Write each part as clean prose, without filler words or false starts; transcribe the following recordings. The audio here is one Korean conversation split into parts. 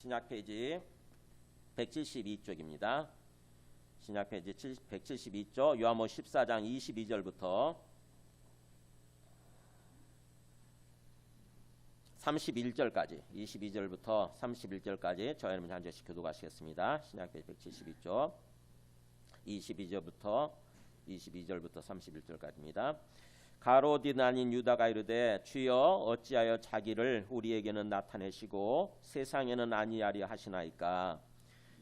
신약 페이지 172쪽입니다. 신약 페이지 172쪽 요한복음 14장 22절부터 31절까지 22절부터 31절까지 저희 여러분 한 절씩 교독하시겠습니다. 신약 페이지 172쪽 22절부터 31절까지입니다. 가롯인 아닌 유다가 이르되 주여 어찌하여 자기를 우리에게는 나타내시고 세상에는 아니하리 하시나이까.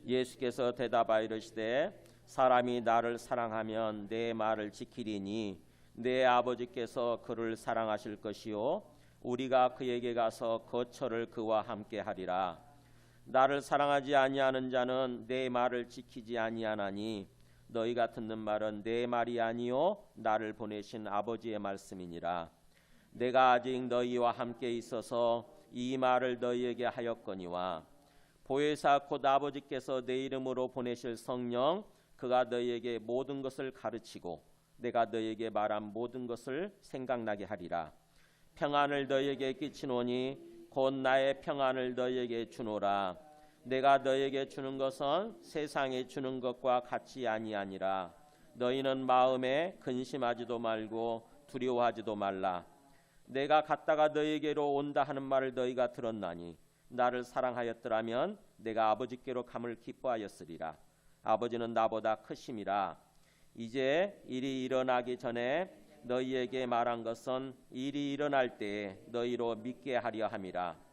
예수께서 대답하여 이르시되 사람이 나를 사랑하면 내 말을 지키리니 내 아버지께서 그를 사랑하실 것이요 우리가 그에게 가서 거처를 그와 함께 하리라. 나를 사랑하지 아니하는 자는 내 말을 지키지 아니하나니 너희가 듣는 말은 내 말이 아니요 나를 보내신 아버지의 말씀이니라. 내가 아직 너희와 함께 있어서 이 말을 너희에게 하였거니와 보혜사 곧 아버지께서 내 이름으로 보내실 성령 그가 너희에게 모든 것을 가르치고 내가 너희에게 말한 모든 것을 생각나게 하리라. 평안을 너희에게 끼치노니 곧 나의 평안을 너희에게 주노라. 내가 너희에게 주는 것은 세상에 주는 것과 같이 아니하니라. 너희는 마음에 근심하지도 말고 두려워하지도 말라. 내가 갔다가 너희에게로 온다 하는 말을 너희가 들었나니 나를 사랑하였더라면 내가 아버지께로 감을 기뻐하였으리라. 아버지는 나보다 크심이라. 이제 일이 일어나기 전에 너희에게 말한 것은 일이 일어날 때에 너희로 믿게 하려 함이라.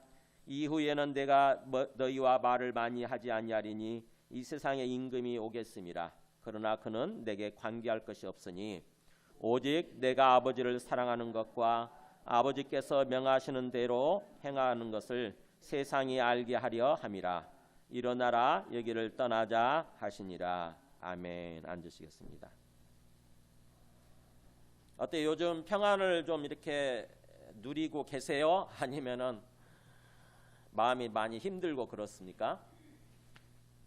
이후에는 내가 너희와 말을 많이 하지 아니하리니 이 세상에 임금이 오겠음이라. 그러나 그는 내게 관계할 것이 없으니 오직 내가 아버지를 사랑하는 것과 아버지께서 명하시는 대로 행하는 것을 세상이 알게 하려 함이라. 일어나라 여기를 떠나자 하시니라. 아멘. 앉으시겠습니다. 어때 요즘 평안을 좀 이렇게 누리고 계세요? 아니면은 마음이 많이 힘들고 그렇습니까?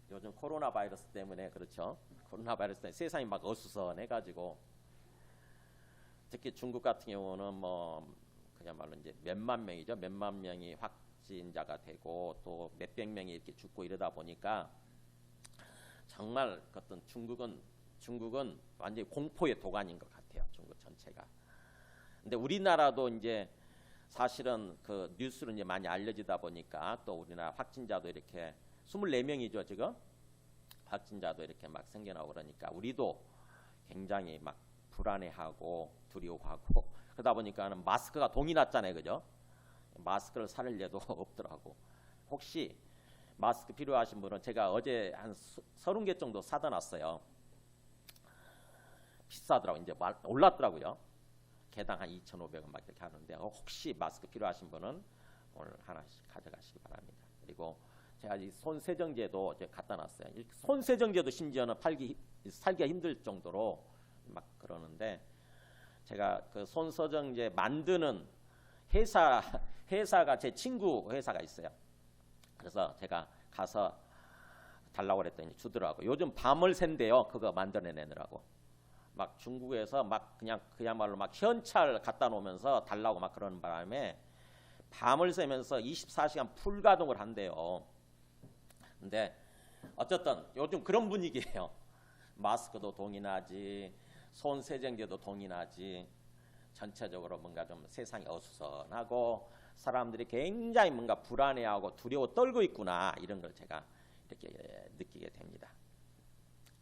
요즘 코로나 바이러스 때문에 그렇죠. 코로나 바이러스 때문에 세상이 막 어수선해가지고 특히 중국 같은 경우는 뭐 그야말로 이제 몇만 명이죠. 몇만 명이 확진자가 되고 또 몇백 명이 이렇게 죽고 이러다 보니까 정말 어떤 중국은 완전히 공포의 도가니인 것 같아요. 중국 전체가. 근데 우리나라도 이제 사실은 그 뉴스로 이제 많이 알려지다 보니까 또 우리나라 확진자도 이렇게 24명이죠 지금 확진자도 이렇게 막 생겨나고 그러니까 우리도 굉장히 막 불안해하고 두려워하고 그러다 보니까는 마스크가 동이 났잖아요, 그죠? 마스크를 살 일도 없더라고. 혹시 마스크 필요하신 분은 제가 어제 한 30개 정도 사다 놨어요. 비싸더라고 이제 올랐더라고요. 개당 한 2,500원 막 이렇게 하는데 혹시 마스크 필요하신 분은 오늘 하나씩 가져가시기 바랍니다. 그리고 제가 이 손세정제도 이제 갖다 놨어요. 손세정제도 심지어는 살기가 힘들 정도로 막 그러는데 제가 그 손세정제 만드는 회사가 제 친구 회사가 있어요. 그래서 제가 가서 달라고 그랬더니 주더라고. 요즘 밤을 샌대요. 그거 만들어내느라고. 막 중국에서 막 그냥 그야말로 막 현찰 갖다 놓으면서 달라고 막 그러는 바람에 밤을 새면서 24시간 풀 가동을 한대요. 근데 어쨌든 요즘 그런 분위기예요. 마스크도 동이 나지, 손 세정제도 동이 나지. 전체적으로 뭔가 좀 세상이 어수선하고 사람들이 굉장히 뭔가 불안해하고 두려워 떨고 있구나 이런 걸 제가 이렇게 느끼게 됩니다.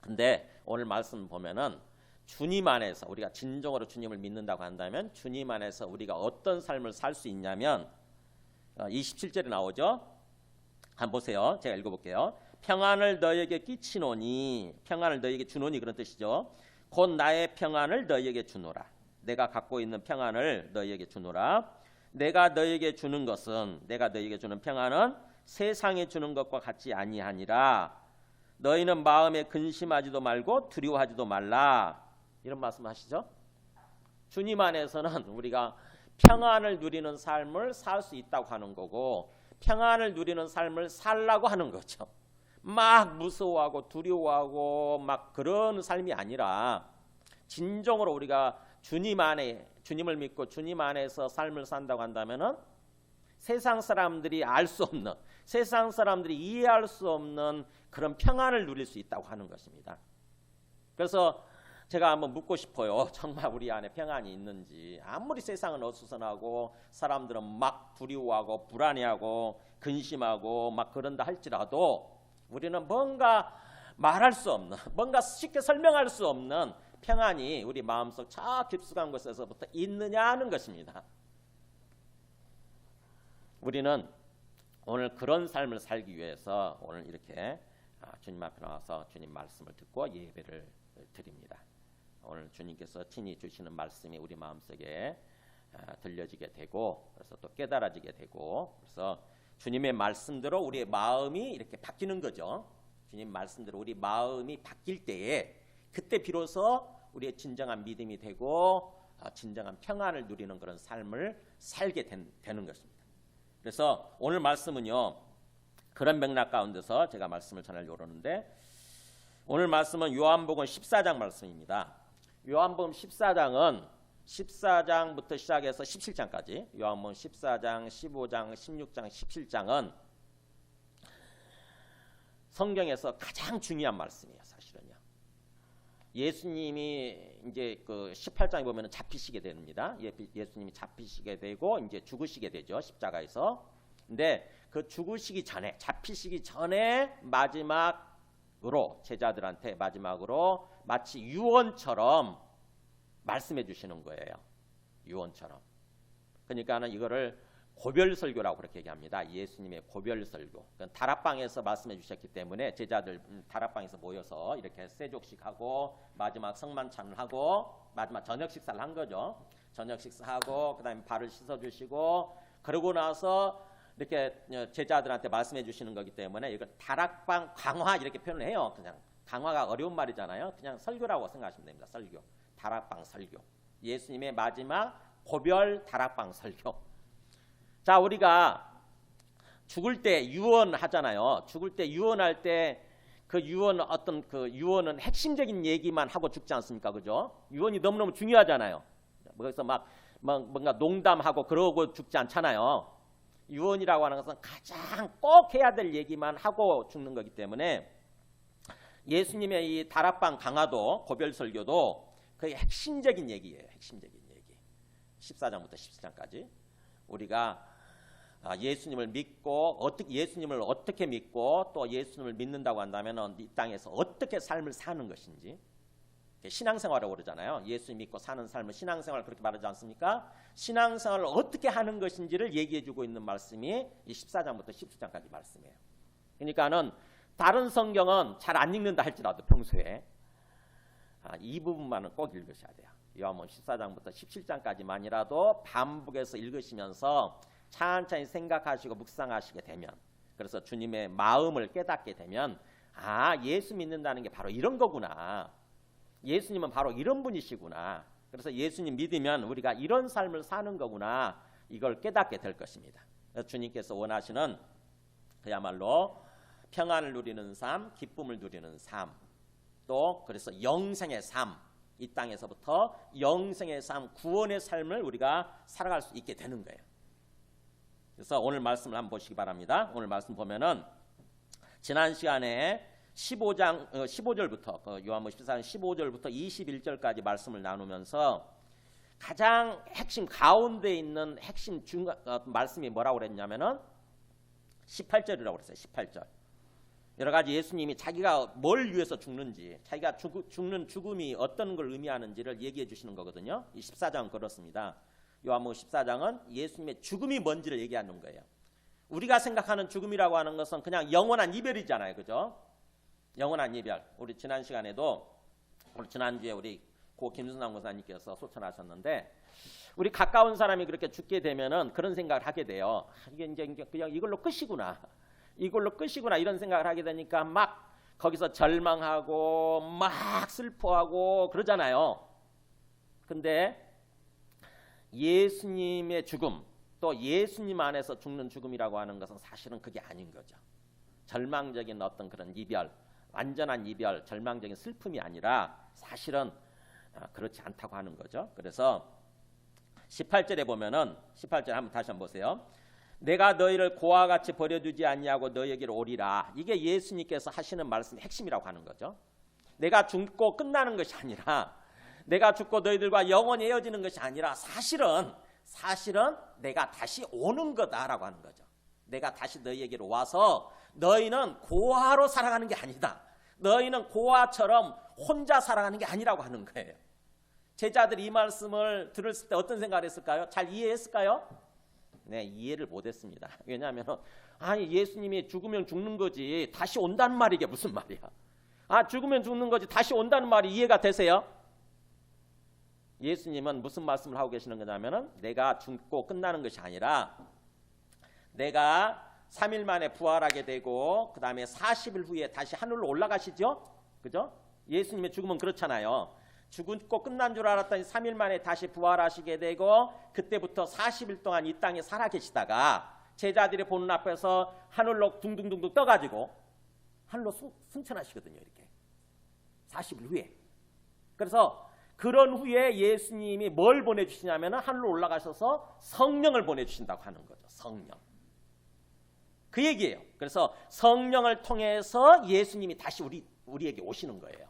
근데 오늘 말씀 보면은 주님 안에서 우리가 진정으로 주님을 믿는다고 한다면 주님 안에서 우리가 어떤 삶을 살 수 있냐면 27절에 나오죠. 한번 보세요. 제가 읽어볼게요. 평안을 너희에게 끼치노니 평안을 너희에게 주노니 그런 뜻이죠. 곧 나의 평안을 너희에게 주노라. 내가 갖고 있는 평안을 너희에게 주노라. 내가 너희에게 주는 평안은 세상에 주는 것과 같이 아니하니라. 너희는 마음에 근심하지도 말고 두려워하지도 말라. 이런 말씀하시죠. 주님 안에서는 우리가 평안을 누리는 삶을 살 수 있다고 하는 거고 평안을 누리는 삶을 살라고 하는 거죠. 막 무서워하고 두려워하고 막 그런 삶이 아니라 진정으로 우리가 주님을 믿고 주님 안에서 삶을 산다고 한다면은 세상 사람들이 알 수 없는 세상 사람들이 이해할 수 없는 그런 평안을 누릴 수 있다고 하는 것입니다. 그래서 제가 한번 묻고 싶어요. 정말 우리 안에 평안이 있는지. 아무리 세상은 어수선하고 사람들은 막 두려워하고 불안해하고 근심하고 막 그런다 할지라도 우리는 뭔가 말할 수 없는, 뭔가 쉽게 설명할 수 없는 평안이 우리 마음속 저 깊숙한 곳에서부터 있느냐 하는 것입니다. 우리는 오늘 그런 삶을 살기 위해서 오늘 이렇게 주님 앞에 나와서 주님 말씀을 듣고 예배를 드립니다. 오늘 주님께서 친히 주시는 말씀이 우리 마음속에 들려지게 되고 그래서 또 깨달아지게 되고 그래서 주님의 말씀대로 우리의 마음이 이렇게 바뀌는 거죠. 주님 말씀대로 우리 마음이 바뀔 때에 그때 비로소 우리의 진정한 믿음이 되고 진정한 평안을 누리는 그런 삶을 살게 되는 것입니다. 그래서 오늘 말씀은요. 그런 맥락 가운데서 제가 말씀을 전하려고 그러는데 오늘 말씀은 요한복음 14장 말씀입니다. 요한복음 14장은 14장부터 시작해서 17장까지 요한복음 14장, 15장, 16장, 17장은 성경에서 가장 중요한 말씀이에요. 사실은요. 예수님이 이제 그 18장에 보면 잡히시게 됩니다. 예수님이 잡히시게 되고 이제 죽으시게 되죠. 십자가에서. 근데 그 죽으시기 전에 잡히시기 전에 마지막으로 제자들한테 마지막으로 마치 유언처럼 말씀해 주시는 거예요. 유언처럼. 그러니까는 이거를 고별설교라고 그렇게 얘기합니다. 예수님의 고별설교. 다락방에서 말씀해 주셨기 때문에 제자들 다락방에서 모여서 이렇게 세족식하고 마지막 성만찬을 하고 마지막 저녁 식사를 한 거죠. 저녁 식사하고 그다음에 발을 씻어주시고 그러고 나서 이렇게 제자들한테 말씀해 주시는 거기 때문에 이걸 다락방 강화 이렇게 표현을 해요. 그냥 강화가 어려운 말이잖아요. 그냥 설교라고 생각하시면 됩니다. 설교. 다락방 설교. 예수님의 마지막 고별 다락방 설교. 자, 우리가 죽을 때 유언하잖아요. 죽을 때 유언할 때 그 유언 어떤 그 유언은 핵심적인 얘기만 하고 죽지 않습니까? 그죠? 유언이 너무너무 중요하잖아요. 그래서 막 뭔가 농담하고 그러고 죽지 않잖아요. 유언이라고 하는 것은 가장 꼭 해야 될 얘기만 하고 죽는 거기 때문에 예수님의 이 다락방 강화도 고별 설교도 그게 핵심적인 얘기예요. 핵심적인 얘기. 14장부터 17장까지 우리가 예수님을 믿고 예수님을 어떻게 믿고 또 예수님을 믿는다고 한다면 이 땅에서 어떻게 삶을 사는 것인지 신앙생활이라고 그러잖아요. 예수 믿고 사는 삶은 신앙생활 그렇게 말하지 않습니까? 신앙생활을 어떻게 하는 것인지를 얘기해주고 있는 말씀이 이 14장부터 17장까지 말씀이에요. 그러니까는 다른 성경은 잘 안 읽는다 할지라도 평소에 이 부분만은 꼭 읽으셔야 돼요. 요한복음 14장부터 17장까지만이라도 반복해서 읽으시면서 천천히 생각하시고 묵상하시게 되면 그래서 주님의 마음을 깨닫게 되면 예수 믿는다는 게 바로 이런 거구나. 예수님은 바로 이런 분이시구나. 그래서 예수님 믿으면 우리가 이런 삶을 사는 거구나. 이걸 깨닫게 될 것입니다. 주님께서 원하시는 그야말로 평안을 누리는 삶, 기쁨을 누리는 삶, 또 그래서 영생의 삶, 이 땅에서부터 영생의 삶, 구원의 삶을 우리가 살아갈 수 있게 되는 거예요. 그래서 오늘 말씀을 한번 보시기 바랍니다. 오늘 말씀 보면은 지난 시간에 15절부터 요한복음 14장 15절부터 21절까지 말씀을 나누면서 가장 핵심 가운데 있는 핵심 말씀이 뭐라고 그랬냐면은 18절이라고 그랬어요. 18절. 여러 가지 예수님이 자기가 뭘 위해서 죽는지, 자기가 죽는 죽음이 어떤 걸 의미하는지를 얘기해 주시는 거거든요. 이 14장은 그렇습니다. 요한복음 14장은 예수님의 죽음이 뭔지를 얘기하는 거예요. 우리가 생각하는 죽음이라고 하는 것은 그냥 영원한 이별이잖아요. 그죠? 영원한 이별. 우리 지난 시간에도 우리 지난주에 우리 고 김순남 권사님께서 소천하셨는데 우리 가까운 사람이 그렇게 죽게 되면은 그런 생각을 하게 돼요. 이게 이제 그냥 이걸로 끝이구나. 이걸로 끝이구나 이런 생각을 하게 되니까 막 거기서 절망하고 막 슬퍼하고 그러잖아요. 근데 예수님의 죽음 또 예수님 안에서 죽는 죽음이라고 하는 것은 사실은 그게 아닌 거죠. 절망적인 어떤 그런 이별, 완전한 이별, 절망적인 슬픔이 아니라 사실은 그렇지 않다고 하는 거죠. 그래서 18절에 보면은 18절 한번 다시 한번 보세요. 내가 너희를 고와 같이 버려두지 아니하고 너희에게로 오리라. 이게 예수님께서 하시는 말씀의 핵심이라고 하는 거죠. 내가 죽고 끝나는 것이 아니라, 내가 죽고 너희들과 영원히 헤어지는 것이 아니라 사실은 내가 다시 오는 거다라고 하는 거죠. 내가 다시 너희에게로 와서 너희는 고아로 살아가는 게 아니다. 너희는 고아처럼 혼자 살아가는 게 아니라고 하는 거예요. 제자들이 이 말씀을 들었을 때 어떤 생각을 했을까요? 잘 이해했을까요? 네, 이해를 못했습니다. 왜냐하면 아니 예수님이 죽으면 죽는 거지 다시 온다는 말이 이게 무슨 말이야? 아 죽으면 죽는 거지 다시 온다는 말이 이해가 되세요? 예수님은 무슨 말씀을 하고 계시는 거냐면은 내가 죽고 끝나는 것이 아니라 내가 3일 만에 부활하게 되고 그 다음에 40일 후에 다시 하늘로 올라가시죠? 그죠? 예수님의 죽음은 그렇잖아요. 죽고 끝난 줄 알았더니 3일 만에 다시 부활하시게 되고 그때부터 40일 동안 이 땅에 살아계시다가 제자들이 보는 앞에서 하늘로 둥둥둥둥 떠가지고 하늘로 승천하시거든요. 이렇게 40일 후에. 그래서 그런 후에 예수님이 뭘 보내주시냐면 하늘로 올라가셔서 성령을 보내주신다고 하는 거죠. 성령. 그 얘기예요. 그래서 성령을 통해서 예수님이 다시 우리에게 오시는 거예요.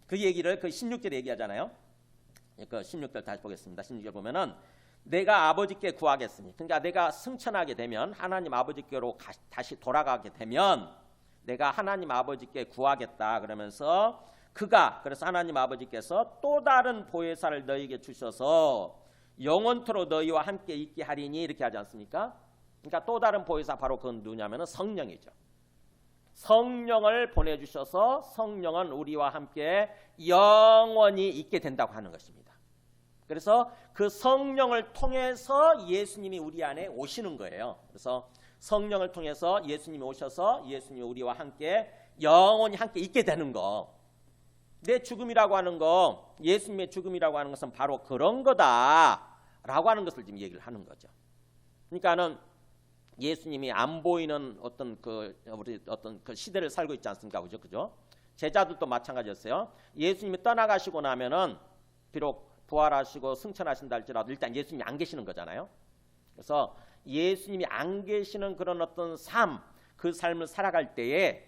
그 얘기를 그 16절에 얘기하잖아요. 그 16절 다시 보겠습니다. 16절 보면은 내가 아버지께 구하겠으니, 그러니까 내가 승천하게 되면 하나님 아버지께로 다시 돌아가게 되면 내가 하나님 아버지께 구하겠다 그러면서 그래서 하나님 아버지께서 또 다른 보혜사를 너희에게 주셔서 영원토록 너희와 함께 있게 하리니 이렇게 하지 않습니까? 그러니까 또 다른 보혜사 바로 그건 누구냐면 성령이죠. 성령을 보내주셔서 성령은 우리와 함께 영원히 있게 된다고 하는 것입니다. 그래서 그 성령을 통해서 예수님이 우리 안에 오시는 거예요. 그래서 성령을 통해서 예수님이 오셔서 예수님이 우리와 함께 영원히 함께 있게 되는 거. 내 죽음이라고 하는 거, 예수님의 죽음이라고 하는 것은 바로 그런 거다라고 하는 것을 지금 얘기를 하는 거죠. 그러니까는 예수님이 안 보이는 어떤 그 시대를 살고 있지 않습니까? 그죠? 제자들도 마찬가지였어요. 예수님이 떠나가시고 나면은 비록 부활하시고 승천하신다 할지라도 일단 예수님이 안 계시는 거잖아요. 그래서 예수님이 안 계시는 그런 어떤 그 삶을 살아갈 때에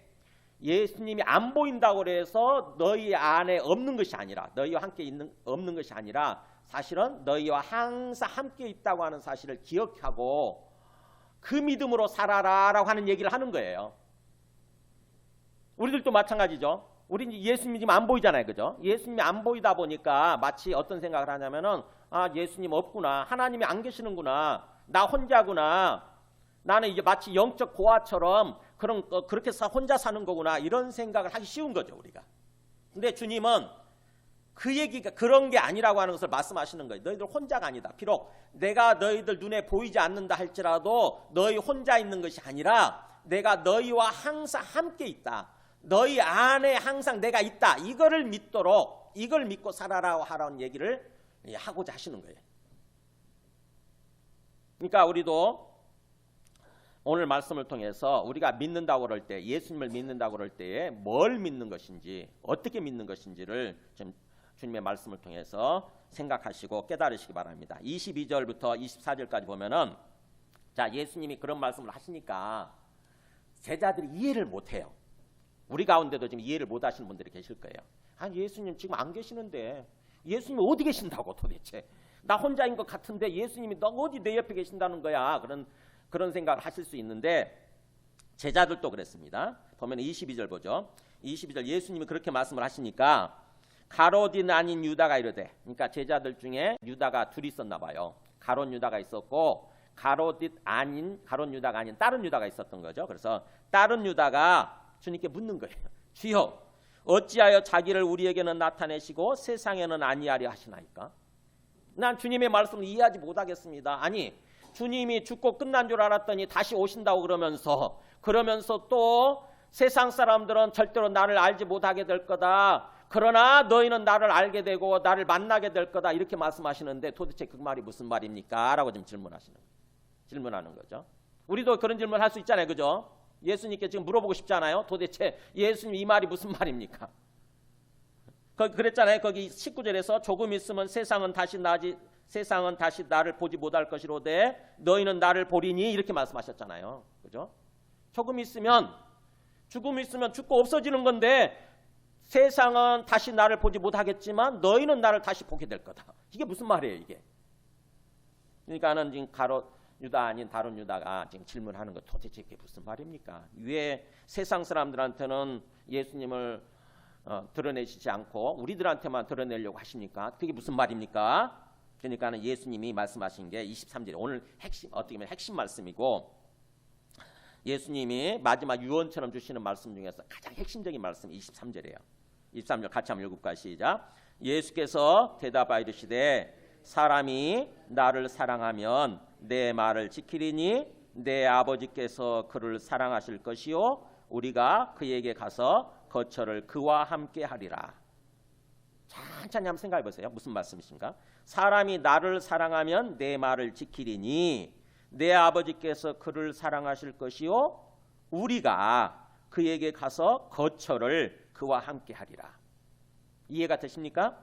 예수님이 안 보인다고 해서 너희 안에 없는 것이 아니라, 너희와 함께 없는 것이 아니라 사실은 너희와 항상 함께 있다고 하는 사실을 기억하고 그 믿음으로 살아라라고 하는 얘기를 하는 거예요. 우리들도 마찬가지죠. 우리 예수님이 지금 안 보이잖아요. 그죠? 예수님이 안 보이다 보니까 마치 어떤 생각을 하냐면은 예수님 없구나. 하나님이 안 계시는구나. 나 혼자구나. 나는 이제 마치 영적 고아처럼 그렇게 혼자 사는 거구나. 이런 생각을 하기 쉬운 거죠, 우리가. 근데 주님은 그 얘기가 그런 게 아니라고 하는 것을 말씀하시는 거예요. 너희들 혼자가 아니다. 비록 내가 너희들 눈에 보이지 않는다 할지라도 너희 혼자 있는 것이 아니라 내가 너희와 항상 함께 있다. 너희 안에 항상 내가 있다. 이거를 믿도록, 이걸 믿고 살아라고 하라는 얘기를 하고자 하시는 거예요. 그러니까 우리도 오늘 말씀을 통해서 우리가 믿는다고 그럴 때, 예수님을 믿는다고 그럴 때에 뭘 믿는 것인지, 어떻게 믿는 것인지를 좀 주님의 말씀을 통해서 생각하시고 깨달으시기 바랍니다. 22절부터 24절까지 보면은 자, 예수님이 그런 말씀을 하시니까 제자들이 이해를 못해요. 우리 가운데도 지금 이해를 못 하시는 분들이 계실 거예요. 예수님 지금 안 계시는데 예수님이 어디 계신다고 도대체? 나 혼자인 것 같은데 예수님이 너 어디 내 옆에 계신다는 거야? 그런 생각을 하실 수 있는데 제자들도 그랬습니다. 보면 22절 보죠. 22절 예수님이 그렇게 말씀을 하시니까 가롯이 아닌 유다가 이르되, 그러니까 제자들 중에 유다가 둘이 있었나 봐요. 가롯 유다가 있었고 가롯 유다가 아닌 다른 유다가 있었던 거죠. 그래서 다른 유다가 주님께 묻는 거예요. 주여, 어찌하여 자기를 우리에게는 나타내시고 세상에는 아니하려 하시나이까? 난 주님의 말씀을 이해하지 못하겠습니다. 아니, 주님이 죽고 끝난 줄 알았더니 다시 오신다고 그러면서 또 세상 사람들은 절대로 나를 알지 못하게 될 거다. 그러나 너희는 나를 알게 되고 나를 만나게 될 거다. 이렇게 말씀하시는데 도대체 그 말이 무슨 말입니까? 라고 지금 질문하는 거죠. 우리도 그런 질문을 할 수 있잖아요. 그죠? 예수님께 지금 물어보고 싶잖아요. 도대체 예수님 이 말이 무슨 말입니까? 그랬잖아요. 거기 19절에서 조금 있으면 세상은 다시 세상은 다시 나를 보지 못할 것이로되 너희는 나를 보리니 이렇게 말씀하셨잖아요. 그죠? 죽음이 있으면 죽고 없어지는 건데 세상은 다시 나를 보지 못하겠지만 너희는 나를 다시 보게 될 거다. 이게 무슨 말이에요, 이게? 그러니까는 지금 유다 아닌 다른 유다가 지금 질문하는 거 도대체 이게 무슨 말입니까? 왜 세상 사람들한테는 예수님을 드러내시지 않고 우리들한테만 드러내려고 하십니까? 그게 무슨 말입니까? 그러니까는 예수님이 말씀하신 게 23절에 오늘 어떻게 보면 핵심 말씀이고 예수님이 마지막 유언처럼 주시는 말씀 중에서 가장 핵심적인 말씀이 23절이에요. 23절 같이 한번 읽을까요? 시작. 예수께서 대답하여 이르시되 사람이 나를 사랑하면 내 말을 지키리니 내 아버지께서 그를 사랑하실 것이요 우리가 그에게 가서 거처를 그와 함께 하리라. 천천히 한번 생각해 보세요. 무슨 말씀이신가? 사람이 나를 사랑하면 내 말을 지키리니 내 아버지께서 그를 사랑하실 것이요 우리가 그에게 가서 거처를 그와 함께 하리라. 이해가 되십니까?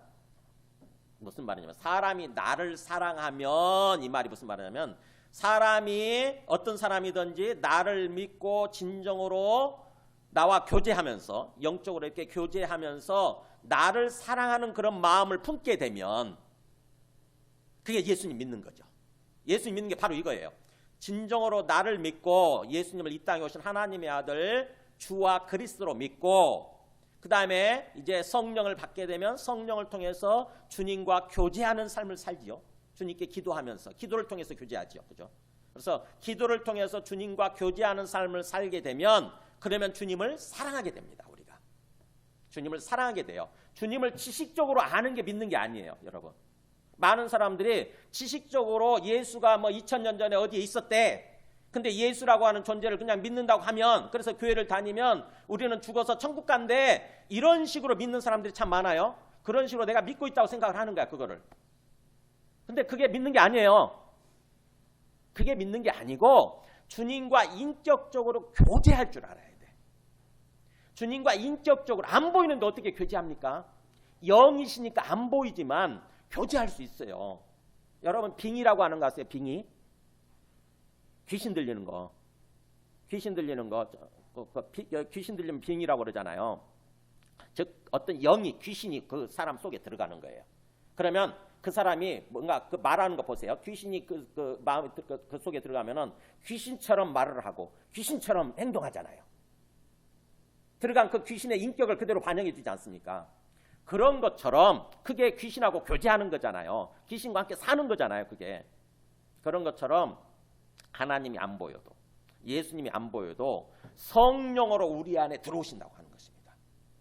무슨 말이냐면 사람이 나를 사랑하면 이 말이 무슨 말이냐면 사람이 어떤 사람이든지 나를 믿고 진정으로 나와 교제하면서 영적으로 이렇게 교제하면서 나를 사랑하는 그런 마음을 품게 되면 그게 예수님 믿는 거죠. 예수님 믿는 게 바로 이거예요. 진정으로 나를 믿고 예수님을 이 땅에 오신 하나님의 아들 주와 그리스도로 믿고 그 다음에 이제 성령을 받게 되면 성령을 통해서 주님과 교제하는 삶을 살지요. 주님께 기도하면서 기도를 통해서 교제하죠. 그죠? 그래서 기도를 통해서 주님과 교제하는 삶을 살게 되면 그러면 주님을 사랑하게 됩니다. 우리가 주님을 사랑하게 돼요. 주님을 지식적으로 아는 게 믿는 게 아니에요, 여러분. 많은 사람들이 지식적으로 예수가 2000년 전에 어디에 있었대. 근데 예수라고 하는 존재를 그냥 믿는다고 하면 그래서 교회를 다니면 우리는 죽어서 천국 간대. 이런 식으로 믿는 사람들이 참 많아요. 그런 식으로 내가 믿고 있다고 생각을 하는 거야, 그거를. 근데 그게 믿는 게 아니에요. 그게 믿는 게 아니고 주님과 인격적으로 교제할 줄 알아야 돼. 주님과 인격적으로 안 보이는데 어떻게 교제합니까? 영이시니까 안 보이지만 교제할 수 있어요. 여러분 빙의라고 하는 거 아세요? 빙의? 귀신 들리는 거. 귀신 들리는 거. 귀신 들리면 빙의라고 그러잖아요. 즉 어떤 영이 귀신이 그 사람 속에 들어가는 거예요. 그러면 그 사람이 뭔가 그 말하는 거 보세요. 귀신이 그 마음 그 속에 들어가면은 귀신처럼 말을 하고 귀신처럼 행동하잖아요. 들어간 그 귀신의 인격을 그대로 반영해 주지 않습니까? 그런 것처럼 그게 귀신하고 교제하는 거잖아요. 귀신과 함께 사는 거잖아요. 그게. 그런 것처럼 하나님이 안 보여도 예수님이 안 보여도 성령으로 우리 안에 들어오신다고 하는 것입니다.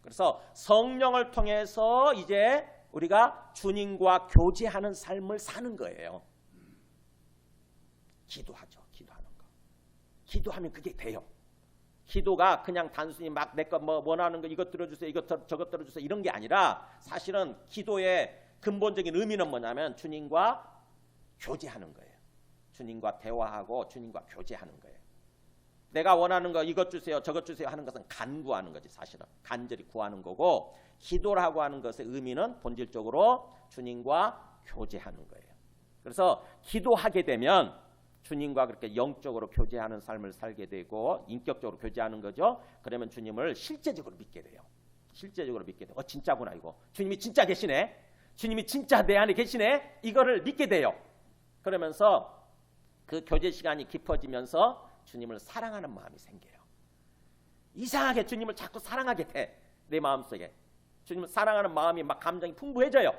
그래서 성령을 통해서 이제 우리가 주님과 교제하는 삶을 사는 거예요. 기도하죠. 기도하는 거. 기도하면 그게 돼요. 기도가 그냥 단순히 막 내 거 뭐 원하는 거 이것 들어주세요, 저것 들어주세요 이런 게 아니라 사실은 기도의 근본적인 의미는 뭐냐면 주님과 교제하는 거예요. 주님과 대화하고 주님과 교제하는 거예요. 내가 원하는 거 이것 주세요, 저것 주세요 하는 것은 간구하는 거지 사실은. 간절히 구하는 거고 기도라고 하는 것의 의미는 본질적으로 주님과 교제하는 거예요. 그래서 기도하게 되면 주님과 그렇게 영적으로 교제하는 삶을 살게 되고 인격적으로 교제하는 거죠. 그러면 주님을 실제적으로 믿게 돼요. 실제적으로 믿게 돼요. 진짜구나 이거. 주님이 진짜 계시네. 주님이 진짜 내 안에 계시네. 이거를 믿게 돼요. 그러면서 그 교제 시간이 깊어지면서 주님을 사랑하는 마음이 생겨요. 이상하게 주님을 자꾸 사랑하게 돼. 내 마음속에. 주님을 사랑하는 마음이 막 감정이 풍부해져요.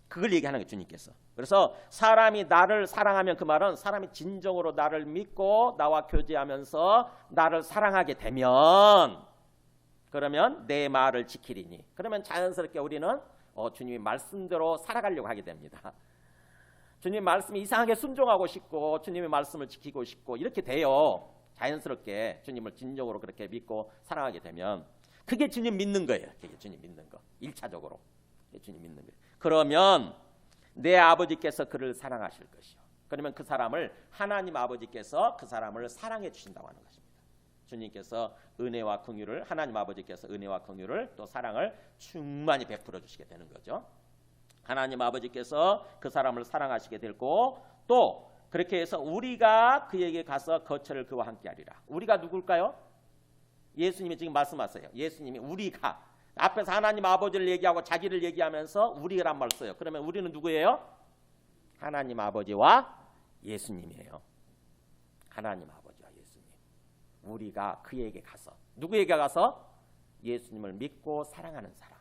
그걸 얘기하는 게 주님께서. 그래서 사람이 나를 사랑하면 그 말은 사람이 진정으로 나를 믿고 나와 교제하면서 나를 사랑하게 되면 그러면 내 말을 지키리니. 그러면 자연스럽게 우리는 주님의 말씀대로 살아가려고 하게 됩니다. 주님 말씀이 이상하게 순종하고 싶고 주님의 말씀을 지키고 싶고 이렇게 돼요. 자연스럽게 주님을 진정으로 그렇게 믿고 사랑하게 되면 그게 주님 믿는 거예요. 그게 주님 믿는 거. 1차적으로. 주님 믿는 거예요. 그러면 내 아버지께서 그를 사랑하실 것이요. 그러면 그 사람을 하나님 아버지께서 그 사람을 사랑해 주신다고 하는 것입니다. 주님께서 은혜와 긍휼을 하나님 아버지께서 은혜와 긍휼을 또 사랑을 충만히 베풀어 주시게 되는 거죠. 하나님 아버지께서 그 사람을 사랑하시게 되고 또 그렇게 해서 우리가 그에게 가서 거처를 그와 함께 하리라. 우리가 누굴까요? 예수님이 지금 말씀하세요. 예수님이 우리가 앞에서 하나님 아버지를 얘기하고 자기를 얘기하면서 우리란 말 써요. 그러면 우리는 누구예요? 하나님 아버지와 예수님이에요. 하나님 아버지와 예수님. 우리가 그에게 가서 누구에게 가서? 예수님을 믿고 사랑하는 사람.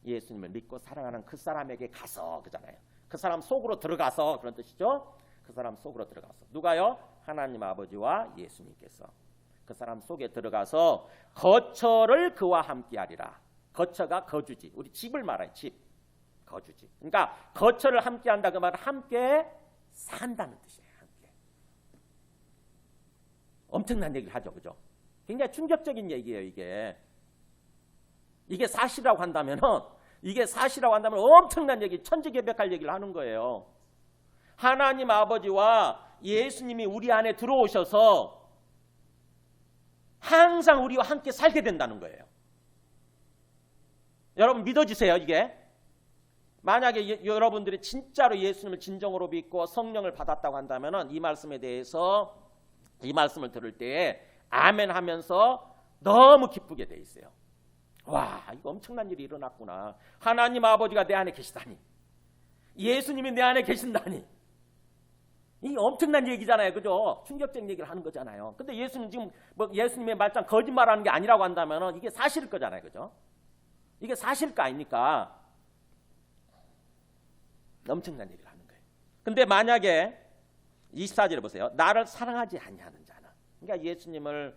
예수님을 믿고 사랑하는 그 사람에게 가서 그잖아요. 그 사람 속으로 들어가서 그런 뜻이죠. 그 사람 속으로 들어가서 누가요? 하나님 아버지와 예수님께서 그 사람 속에 들어가서 거처를 그와 함께 하리라. 거처가 거주지. 우리 집을 말해요. 집. 거주지. 그러니까 거처를 함께 한다 그 말은 함께 산다는 뜻이에요. 함께. 엄청난 얘기를 하죠. 그죠? 굉장히 충격적인 얘기예요. 이게 사실이라고 한다면은 엄청난 얘기, 천지개벽할 얘기를 하는 거예요. 하나님 아버지와 예수님이 우리 안에 들어오셔서 항상 우리와 함께 살게 된다는 거예요. 여러분 믿어지세요, 이게? 만약에 여러분들이 진짜로 예수님을 진정으로 믿고 성령을 받았다고 한다면은 이 말씀에 대해서 이 말씀을 들을 때 아멘 하면서 너무 기쁘게 돼 있어요. 와, 이거 엄청난 일이 일어났구나. 하나님 아버지가 내 안에 계시다니. 예수님이 내 안에 계신다니. 이 엄청난 얘기잖아요. 그죠? 충격적인 얘기를 하는 거잖아요. 근데 예수님 지금 예수님의 말씀 거짓말하는 게 아니라고 한다면 이게 사실일 거잖아요. 그죠? 이게 사실일 거 아닙니까? 엄청난 얘기를 하는 거예요. 근데 만약에 24절에 보세요. 나를 사랑하지 아니하는 자는. 그러니까 예수님을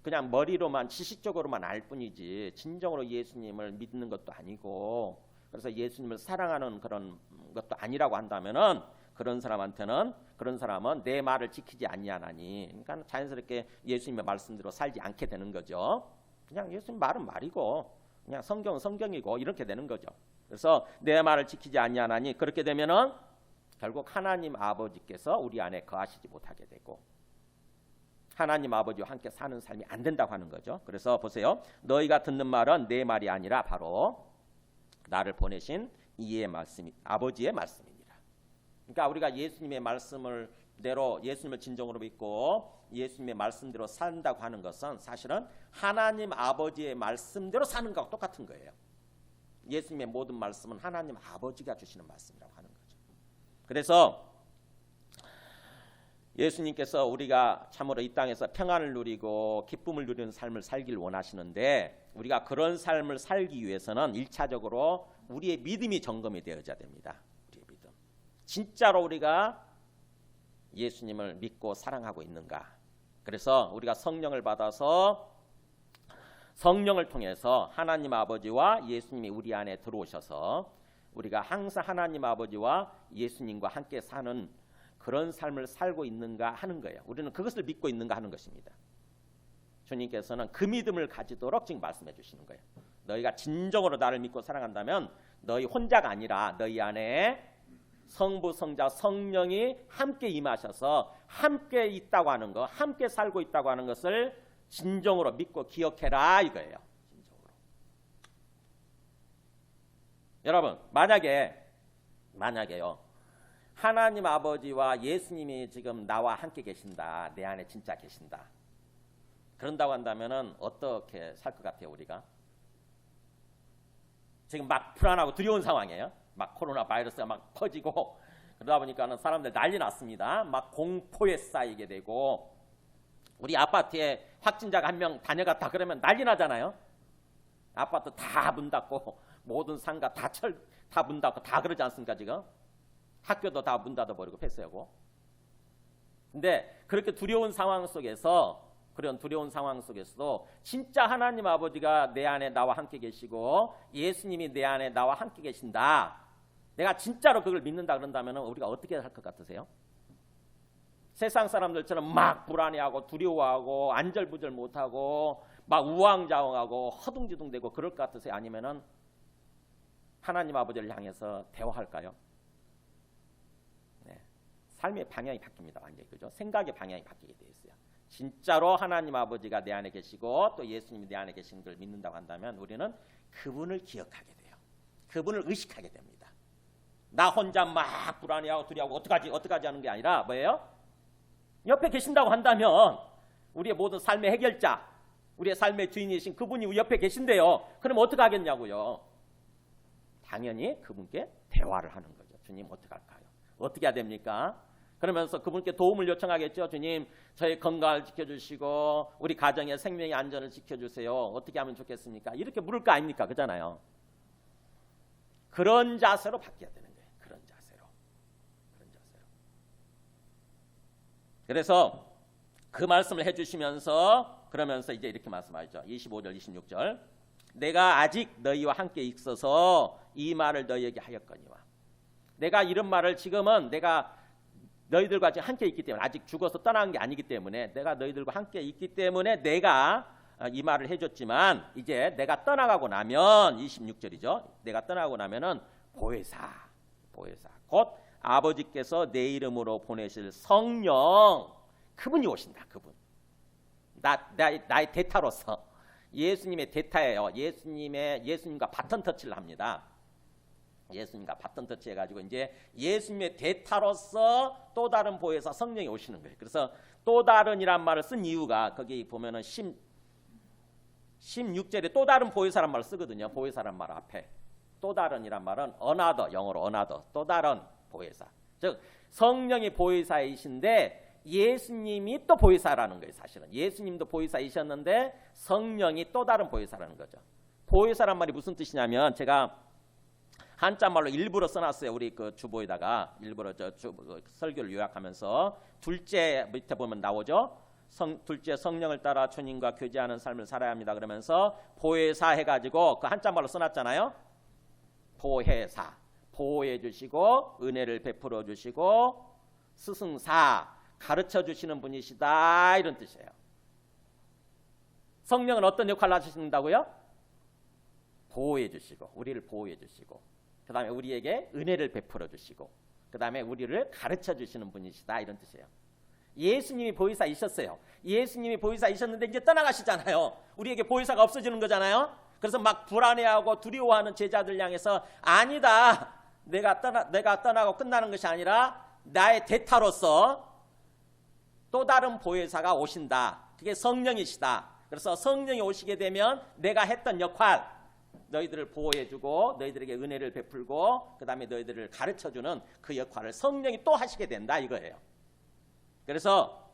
그냥 머리로만 지식적으로만 알 뿐이지 진정으로 예수님을 믿는 것도 아니고 그래서 예수님을 사랑하는 그런 것도 아니라고 한다면은 그런 사람은 내 말을 지키지 아니하나니. 그러니까 자연스럽게 예수님의 말씀대로 살지 않게 되는 거죠. 그냥 예수님 말은 말이고 그냥 성경은 성경이고 이렇게 되는 거죠. 그래서 내 말을 지키지 아니하나니 그렇게 되면은 결국 하나님 아버지께서 우리 안에 거하시지 못하게 되고 하나님 아버지와 함께 사는 삶이 안 된다고 하는 거죠. 그래서 보세요. 너희가 듣는 말은 내 말이 아니라 바로 나를 보내신 이의 말씀이 아버지의 말씀입니다. 그러니까 우리가 예수님의 말씀을 대로 예수님을 진정으로 믿고 예수님의 말씀대로 산다고 하는 것은 사실은 하나님 아버지의 말씀대로 사는 것과 똑같은 거예요. 예수님의 모든 말씀은 하나님 아버지가 주시는 말씀이라고 하는 거죠. 그래서 예수님께서 우리가 참으로 이 땅에서 평안을 누리고 기쁨을 누리는 삶을 살길 원하시는데 우리가 그런 삶을 살기 위해서는 1차적으로 우리의 믿음이 점검이 되어야 됩니다. 우리의 믿음. 진짜로 우리가 예수님을 믿고 사랑하고 있는가? 그래서 우리가 성령을 받아서 성령을 통해서 하나님 아버지와 예수님이 우리 안에 들어오셔서 우리가 항상 하나님 아버지와 예수님과 함께 사는 그런 삶을 살고 있는가 하는 거예요. 우리는 그것을 믿고 있는가 하는 것입니다. 주님께서는 그 믿음을 가지도록 지금 말씀해 주시는 거예요. 너희가 진정으로 나를 믿고 사랑한다면 너희 혼자가 아니라 너희 안에 성부, 성자, 성령이 함께 임하셔서 함께 있다고 하는 것, 함께 살고 있다고 하는 것을 진정으로 믿고 기억해라 이거예요. 진정으로. 여러분 만약에요. 하나님 아버지와 예수님이 지금 나와 함께 계신다. 내 안에 진짜 계신다. 그런다고 한다면은 어떻게 살 것 같아요, 우리가? 지금 막 불안하고 두려운 상황이에요. 막 코로나 바이러스가 막 퍼지고 그러다 보니까는 사람들 난리 났습니다. 막 공포에 쌓이게 되고 우리 아파트에 확진자가 한 명 다녀갔다 그러면 난리 나잖아요. 아파트 다 문 닫고 모든 상가 다 문 닫고 다 그러지 않습니까 지금? 학교도 다 문 닫아버리고 폐쇄하고. 근데 그렇게 두려운 상황 속에서 그런 두려운 상황 속에서도 진짜 하나님 아버지가 내 안에 나와 함께 계시고 예수님이 내 안에 나와 함께 계신다. 내가 진짜로 그걸 믿는다 그런다면 우리가 어떻게 할 것 같으세요? 세상 사람들처럼 막 불안해하고 두려워하고 안절부절 못하고 막 우왕좌왕하고 허둥지둥대고 그럴 것 같으세요? 아니면은 하나님 아버지를 향해서 대화할까요? 네. 삶의 방향이 바뀝니다. 완전히. 그죠? 생각의 방향이 바뀌게 돼 있어요. 진짜로 하나님 아버지가 내 안에 계시고 또 예수님이 내 안에 계신 걸 믿는다고 한다면 우리는 그분을 기억하게 돼요. 그분을 의식하게 됩니다. 나 혼자 막 불안해하고 두려워하고 어떡하지 하는 게 아니라 뭐예요? 옆에 계신다고 한다면 우리의 모든 삶의 해결자, 우리의 삶의 주인이신 그분이 옆에 계신데요. 그럼 어떻게 하겠냐고요? 당연히 그분께 대화를 하는 거죠. 주님 어떻게 할까요? 어떻게 해야 됩니까? 그러면서 그분께 도움을 요청하겠죠. 주님 저의 건강을 지켜주시고 우리 가정의 생명의 안전을 지켜주세요. 어떻게 하면 좋겠습니까? 이렇게 물을 거 아닙니까? 그잖아요. 그런 자세로 바뀌어야 되는 거예요. 그런 자세로. 그래서 그 말씀을 해주시면서 그러면서 이제 이렇게 말씀하죠. 25절 26절 내가 아직 너희와 함께 있어서 이 말을 너희에게 하였거니와. 내가 이런 말을 지금은 내가 너희들과 지금 함께 있기 때문에 아직 죽어서 떠난 게 아니기 때문에 내가 너희들과 함께 있기 때문에 내가 이 말을 해줬지만 이제 내가 떠나가고 나면 26절이죠. 내가 떠나고 나면은 보혜사 곧 아버지께서 내 이름으로 보내실 성령 그분이 오신다. 그분 나의 대타로서 예수님의 대타예요. 예수님과 바톤 터치를 합니다. 예수님과 바톤 터치 해가지고 이제 예수님의 대타로서 또 다른 보혜사 성령이 오시는 거예요. 그래서 또 다른이란 말을 쓴 이유가 거기 보면은 16절에 또 다른 보혜사란 말을 쓰거든요. 보혜사란 말 앞에 또 다른이란 말은 another, 영어로 another, 또 다른 보혜사. 즉 성령이 보혜사이신데 예수님이 또 보혜사라는 거예요. 사실은 예수님도 보혜사이셨는데 성령이 또 다른 보혜사라는 거죠. 보혜사란 말이 무슨 뜻이냐면 제가 한자말로 일부러 써놨어요. 우리 그 주보에다가 일부러 설교를 요약하면서 둘째 밑에 보면 나오죠. 둘째 성령을 따라 주님과 교제하는 삶을 살아야 합니다. 그러면서 보혜사 해가지고 그 한자말로 써놨잖아요. 보혜사 보호해 주시고 은혜를 베풀어 주시고 스승사 가르쳐 주시는 분이시다 이런 뜻이에요. 성령은 어떤 역할을 하신다고요? 보호해 주시고 우리를 보호해 주시고 그 다음에 우리에게 은혜를 베풀어 주시고 그 다음에 우리를 가르쳐 주시는 분이시다 이런 뜻이에요. 예수님이 보혜사이셨어요. 예수님이 보혜사이셨는데 이제 떠나가시잖아요. 우리에게 보혜사가 없어지는 거잖아요. 그래서 막 불안해하고 두려워하는 제자들 향해서 아니다. 내가 떠나고 끝나는 것이 아니라 나의 대타로서 또 다른 보혜사가 오신다. 그게 성령이시다. 그래서 성령이 오시게 되면 내가 했던 역할 너희들을 보호해주고 너희들에게 은혜를 베풀고 그 다음에 너희들을 가르쳐주는 그 역할을 성령이 또 하시게 된다 이거예요. 그래서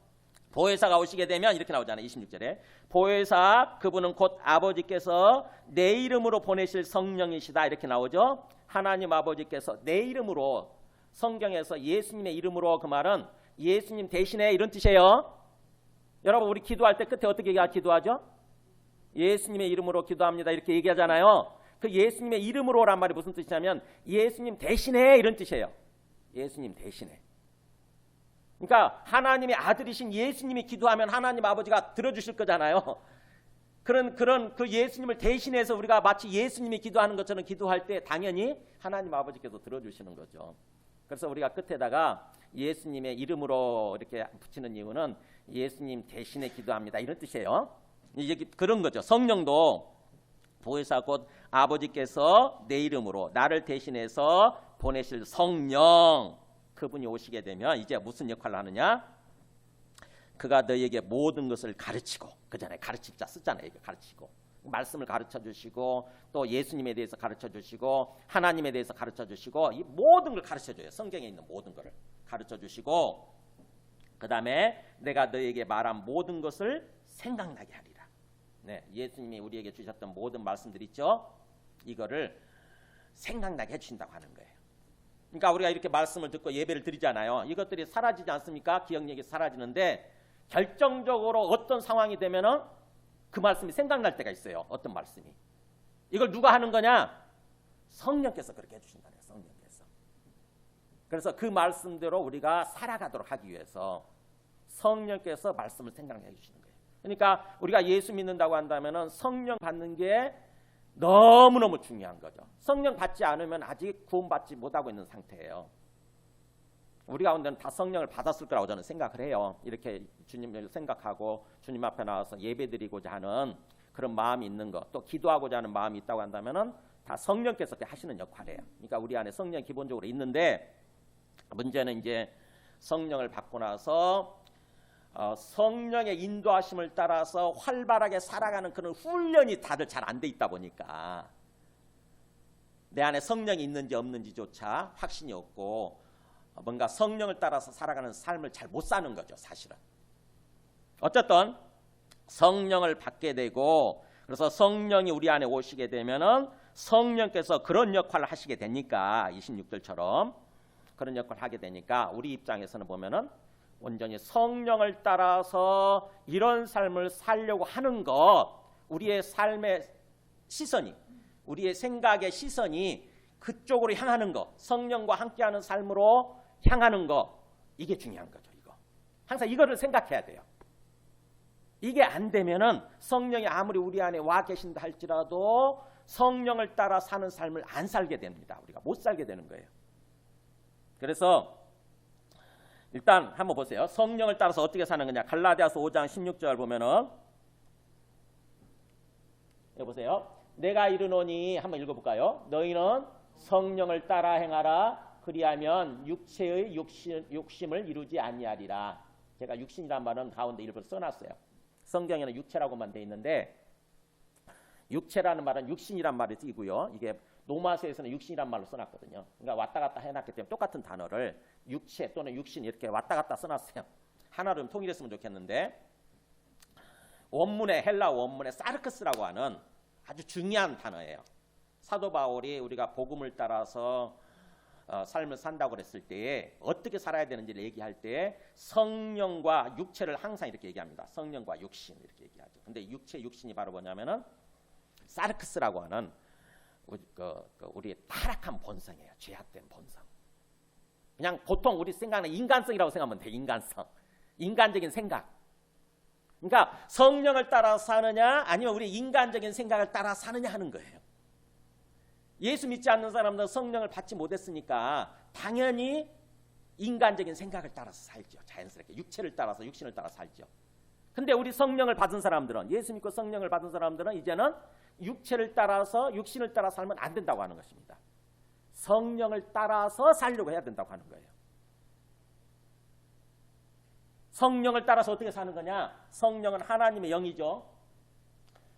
보혜사가 오시게 되면 이렇게 나오잖아요. 26절에 보혜사 그분은 곧 아버지께서 내 이름으로 보내실 성령이시다 이렇게 나오죠. 하나님 아버지께서 내 이름으로 성경에서 예수님의 이름으로 그 말은 예수님 대신에 이런 뜻이에요. 여러분 우리 기도할 때 끝에 어떻게 기도하죠? 예수님의 이름으로 기도합니다 이렇게 얘기하잖아요. 그 예수님의 이름으로란 말이 무슨 뜻이냐면 예수님 대신에 이런 뜻이에요. 예수님 대신에. 그러니까 하나님의 아들이신 예수님이 기도하면 하나님 아버지가 들어주실 거잖아요. 그런 그 예수님을 대신해서 우리가 마치 예수님이 기도하는 것처럼 기도할 때 당연히 하나님 아버지께서 들어주시는 거죠. 그래서 우리가 끝에다가 예수님의 이름으로 이렇게 붙이는 이유는 예수님 대신에 기도합니다 이런 뜻이에요. 이제 그런 거죠. 성령도 보혜사 곧 아버지께서 내 이름으로 나를 대신해서 보내실 성령 그분이 오시게 되면 이제 무슨 역할을 하느냐? 그가 너희에게 모든 것을 가르치고 그 전에 가르치자 쓰잖아요. 가르치고 말씀을 가르쳐 주시고 또 예수님에 대해서 가르쳐 주시고 하나님에 대해서 가르쳐 주시고 이 모든 걸 가르쳐 줘요. 성경에 있는 모든 것을 가르쳐 주시고 그 다음에 내가 너희에게 말한 모든 것을 생각나게 하리라. 네, 예수님이 우리에게 주셨던 모든 말씀들 있죠. 이거를 생각나게 해주신다고 하는 거예요. 그러니까 우리가 이렇게 말씀을 듣고 예배를 드리잖아요. 이것들이 사라지지 않습니까? 기억력이 사라지는데 결정적으로 어떤 상황이 되면은 그 말씀이 생각날 때가 있어요. 어떤 말씀이. 이걸 누가 하는 거냐? 성령께서 그렇게 해주신다는 거예요. 성령께서. 그래서 그 말씀대로 우리가 살아가도록 하기 위해서 성령께서 말씀을 생각나게 해주시는 거예요. 그러니까 우리가 예수 믿는다고 한다면은 성령 받는 게 너무너무 중요한 거죠. 성령 받지 않으면 아직 구원받지 못하고 있는 상태예요. 우리 가운데는 다 성령을 받았을 거라고 저는 생각을 해요. 이렇게 주님을 생각하고 주님 앞에 나와서 예배드리고자 하는 그런 마음이 있는 것, 또 기도하고자 하는 마음이 있다고 한다면은 다 성령께서 하시는 역할이에요. 그러니까 우리 안에 성령이 기본적으로 있는데 문제는 이제 성령을 받고 나서 성령의 인도하심을 따라서 활발하게 살아가는 그런 훈련이 다들 잘 안 돼 있다 보니까 내 안에 성령이 있는지 없는지조차 확신이 없고 뭔가 성령을 따라서 살아가는 삶을 잘 못 사는 거죠, 사실은. 어쨌든 성령을 받게 되고 그래서 성령이 우리 안에 오시게 되면은 성령께서 그런 역할을 하시게 되니까 26절처럼 그런 역할을 하게 되니까 우리 입장에서는 보면은 온전히 성령을 따라서 이런 삶을 살려고 하는 것, 우리의 삶의 시선이, 우리의 생각의 시선이 그쪽으로 향하는 것, 성령과 함께하는 삶으로 향하는 것, 이게 중요한 거죠. 이거 항상 이거를 생각해야 돼요. 이게 안 되면은 성령이 아무리 우리 안에 와 계신다 할지라도 성령을 따라 사는 삶을 안 살게 됩니다. 우리가 못 살게 되는 거예요. 그래서 일단 한번 보세요. 성령을 따라서 어떻게 사는 거냐. 갈라디아서 5장 16절 보면은 여기 보세요. 내가 이르노니 한번 읽어볼까요? 너희는 성령을 따라 행하라. 그리하면 육체의 욕심을 이루지 아니하리라. 제가 육신이란 말은 가운데 일부러 써놨어요. 성경에는 육체라고만 돼 있는데 육체라는 말은 육신이란 말이 쓰이고요. 이게 로마서에서는 육신이란 말로 써놨거든요. 그러니까 왔다 갔다 해놨기 때문에 똑같은 단어를 육체 또는 육신 이렇게 왔다 갔다 써놨어요. 하나로 좀 통일했으면 좋겠는데 원문의 헬라 원문의 사르크스라고 하는 아주 중요한 단어예요. 사도 바울이 우리가 복음을 따라서 삶을 산다고 그랬을 때에 어떻게 살아야 되는지를 얘기할 때 성령과 육체를 항상 이렇게 얘기합니다. 성령과 육신 이렇게 얘기하죠. 근데 육체, 육신이 바로 뭐냐면은 사르크스라고 하는 우리의 타락한 본성이에요. 죄악된 본성. 그냥 보통 우리 생각하는 인간성이라고 생각하면 돼요. 인간성. 인간적인 생각. 그러니까 성령을 따라 사느냐 아니면 우리 인간적인 생각을 따라 사느냐 하는 거예요. 예수 믿지 않는 사람들은 성령을 받지 못했으니까 당연히 인간적인 생각을 따라서 살죠. 자연스럽게 육체를 따라서 육신을 따라 살죠. 근데 우리 성령을 받은 사람들은 예수 믿고 성령을 받은 사람들은 이제는 육체를 따라서 육신을 따라 살면 안 된다고 하는 것입니다. 성령을 따라서 살려고 해야 된다고 하는 거예요. 성령을 따라서 어떻게 사는 거냐? 성령은 하나님의 영이죠.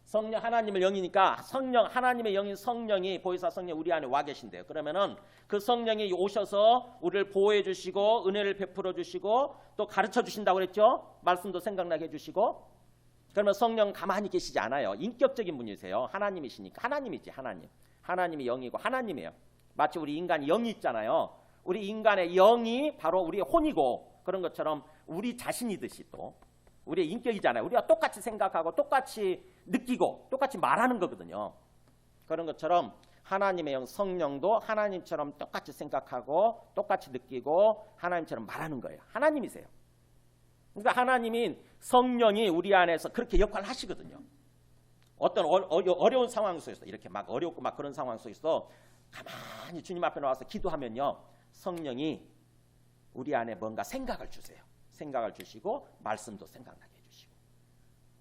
성령 하나님의 영이니까 성령 하나님의 영인 성령이 보혜사 성령 우리 안에 와 계신대요. 그러면은 그 성령이 오셔서 우리를 보호해 주시고 은혜를 베풀어 주시고 또 가르쳐 주신다고 그랬죠. 말씀도 생각나게 해 주시고. 그러면 성령 가만히 계시지 않아요. 인격적인 분이세요. 하나님이시니까. 하나님이지 하나님. 하나님이 영이고 하나님이에요. 마치 우리 인간이 영이 있잖아요. 우리 인간의 영이 바로 우리의 혼이고 그런 것처럼 우리 자신이듯이 또 우리의 인격이잖아요. 우리가 똑같이 생각하고 똑같이 느끼고 똑같이 말하는 거거든요. 그런 것처럼 하나님의 영 성령도 하나님처럼 똑같이 생각하고 똑같이 느끼고 하나님처럼 말하는 거예요. 하나님이세요. 그러니까 하나님인 성령이 우리 안에서 그렇게 역할을 하시거든요. 어떤 어려운 상황 속에서 이렇게 막 어렵고 막 그런 상황 속에서 가만히 주님 앞에 나와서 기도하면요. 성령이 우리 안에 뭔가 생각을 주세요. 생각을 주시고 말씀도 생각나게 해주시고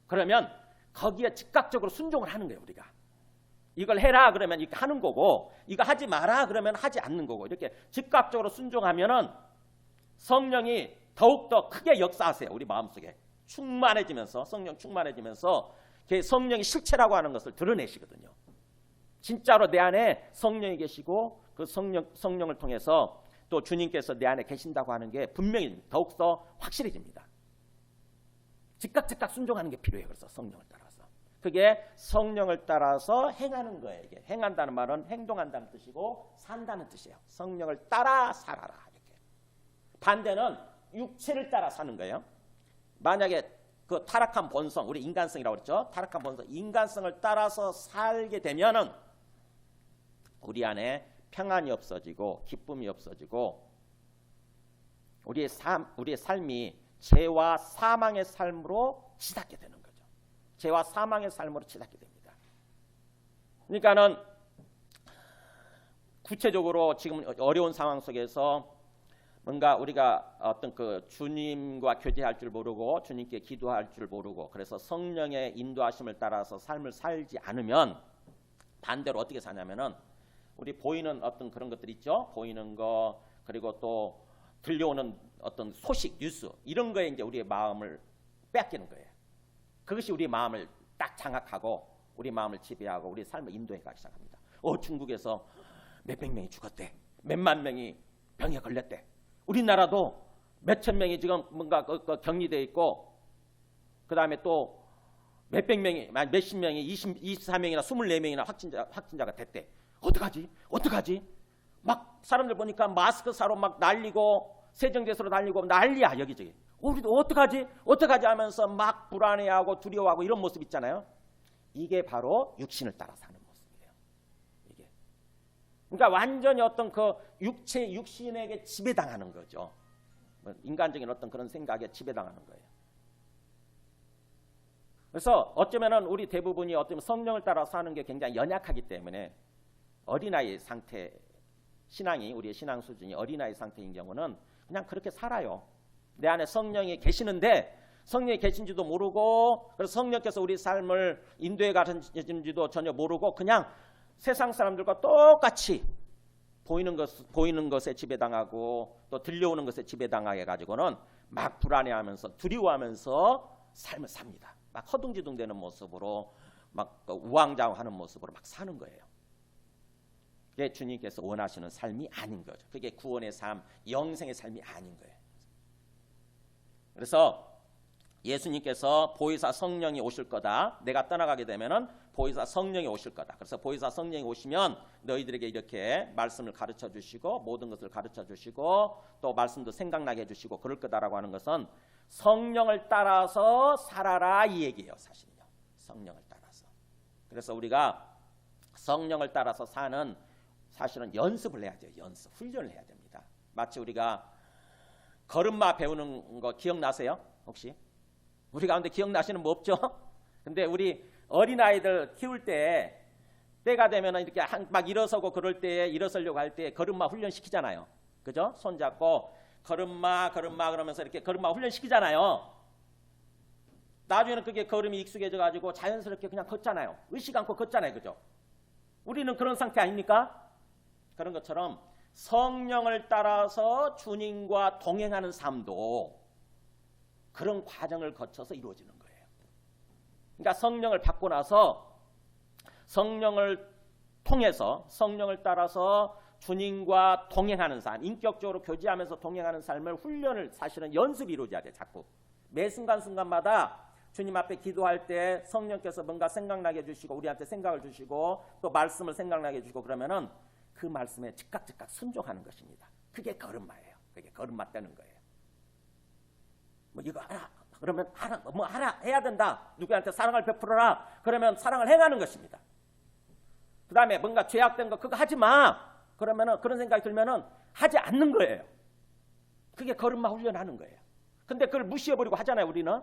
그러면 거기에 즉각적으로 순종을 하는 거예요. 우리가 이걸 해라 그러면 이렇게 하는 거고 이거 하지 마라 그러면 하지 않는 거고 이렇게 즉각적으로 순종하면은 성령이 더욱더 크게 역사하세요. 우리 마음속에 충만해지면서 성령 충만해지면서 성령의 실체라고 하는 것을 드러내시거든요. 진짜로 내 안에 성령이 계시고 그 성령을 통해서 또 주님께서 내 안에 계신다고 하는 게 분명히 더욱더 확실해집니다. 즉각 순종하는 게 필요해요. 그래서 성령을 따라서. 그게 성령을 따라서 행하는 거예요. 이게 행한다는 말은 행동한다는 뜻이고 산다는 뜻이에요. 성령을 따라 살아라. 이렇게. 반대는 육체를 따라 사는 거예요. 만약에 그 타락한 본성, 우리 인간성이라고 그랬죠. 타락한 본성, 인간성을 따라서 살게 되면은 우리 안에 평안이 없어지고 기쁨이 없어지고 우리의 삶이 죄와 사망의 삶으로 치닫게 되는 거죠. 죄와 사망의 삶으로 치닫게 됩니다. 그러니까는 구체적으로 지금 어려운 상황 속에서 뭔가 우리가 어떤 그 주님과 교제할 줄 모르고 주님께 기도할 줄 모르고 그래서 성령의 인도하심을 따라서 삶을 살지 않으면 반대로 어떻게 사냐면은 우리 보이는 어떤 그런 것들 있죠. 보이는 거 그리고 또 들려오는 어떤 소식, 뉴스 이런 거에 이제 우리의 마음을 뺏기는 거예요. 그것이 우리 마음을 딱 장악하고 우리 마음을 지배하고 우리 삶을 인도해 가기 시작합니다. 중국에서 몇백 명이 죽었대. 몇만 명이 병에 걸렸대. 우리나라도 몇천 명이 지금 뭔가 격리돼 있고 그다음에 또 몇백 명이 몇십 명이 24명이나 24명이나 확진자가 됐대. 어떡하지? 막 사람들 보니까 마스크 사러 막 날리고 세정제수로 날리고 난리야 여기저기. 우리도 어떡하지 하면서 막 불안해하고 두려워하고 이런 모습 있잖아요. 이게 바로 육신을 따라 사는 모습이에요. 이게. 그러니까 완전히 어떤 그 육신에게 지배당하는 거죠. 인간적인 어떤 그런 생각에 지배당하는 거예요. 그래서 어쩌면은 우리 대부분이 어쩌면 성령을 따라 사는 게 굉장히 연약하기 때문에 어린아이 상태 신앙이 우리의 신앙 수준이 어린아이 상태인 경우는 그냥 그렇게 살아요. 내 안에 성령이 계시는데 성령이 계신지도 모르고 그래서 성령께서 우리 삶을 인도해 가신지도 전혀 모르고 그냥 세상 사람들과 똑같이 보이는 것에 지배당하고 또 들려오는 것에 지배당하게 가지고는 막 불안해하면서 두려워하면서 삶을 삽니다. 막 허둥지둥대는 모습으로 막 우왕좌왕하는 모습으로 막 사는 거예요. 그게 주님께서 원하시는 삶이 아닌 거죠. 그게 구원의 삶, 영생의 삶이 아닌 거예요. 그래서 예수님께서 보혜사 성령이 오실 거다. 내가 떠나가게 되면은 보혜사 성령이 오실 거다. 그래서 보혜사 성령이 오시면 너희들에게 이렇게 말씀을 가르쳐 주시고 모든 것을 가르쳐 주시고 또 말씀도 생각나게 해 주시고 그럴 거다라고 하는 것은 성령을 따라서 살아라 이 얘기예요. 사실은요. 성령을 따라서. 그래서 우리가 성령을 따라서 사는 사실은 연습을 해야 돼요. 훈련을 해야 됩니다. 마치 우리가 걸음마 배우는 거 기억나세요? 혹시? 우리 가운데 기억나시는 뭐 없죠? 근데 우리 어린아이들 키울 때가 되면 이렇게 막 일어서고 그럴 때 일어서려고 할 때 걸음마 훈련 시키잖아요. 그죠? 손잡고 걸음마 그러면서 이렇게 걸음마 훈련 시키잖아요. 나중에는 그게 걸음이 익숙해져 가지고 자연스럽게 그냥 걷잖아요. 의식 않고 걷잖아요. 그죠? 우리는 그런 상태 아닙니까? 그런 것처럼 성령을 따라서 주님과 동행하는 삶도 그런 과정을 거쳐서 이루어지는 거예요. 그러니까 성령을 받고 나서 성령을 통해서 성령을 따라서 주님과 동행하는 삶, 인격적으로 교제하면서 동행하는 삶을 훈련을 사실은 연습이 이루어져야 돼. 자꾸 매 순간순간마다 주님 앞에 기도할 때 성령께서 뭔가 생각나게 해주시고 우리한테 생각을 주시고 또 말씀을 생각나게 해주시고 그러면은 그 말씀에 즉각 순종하는 것입니다. 그게 걸음마예요. 그게 걸음마 떼는 거예요. 뭐 이거 하라 그러면 하라 뭐 하라 해야 된다. 누구한테 사랑을 베풀어라 그러면 사랑을 행하는 것입니다. 그 다음에 뭔가 죄악된 거 그거 하지 마 그러면은 그런 생각이 들면은 하지 않는 거예요. 그게 걸음마 훈련하는 거예요. 근데 그걸 무시해버리고 하잖아요. 우리는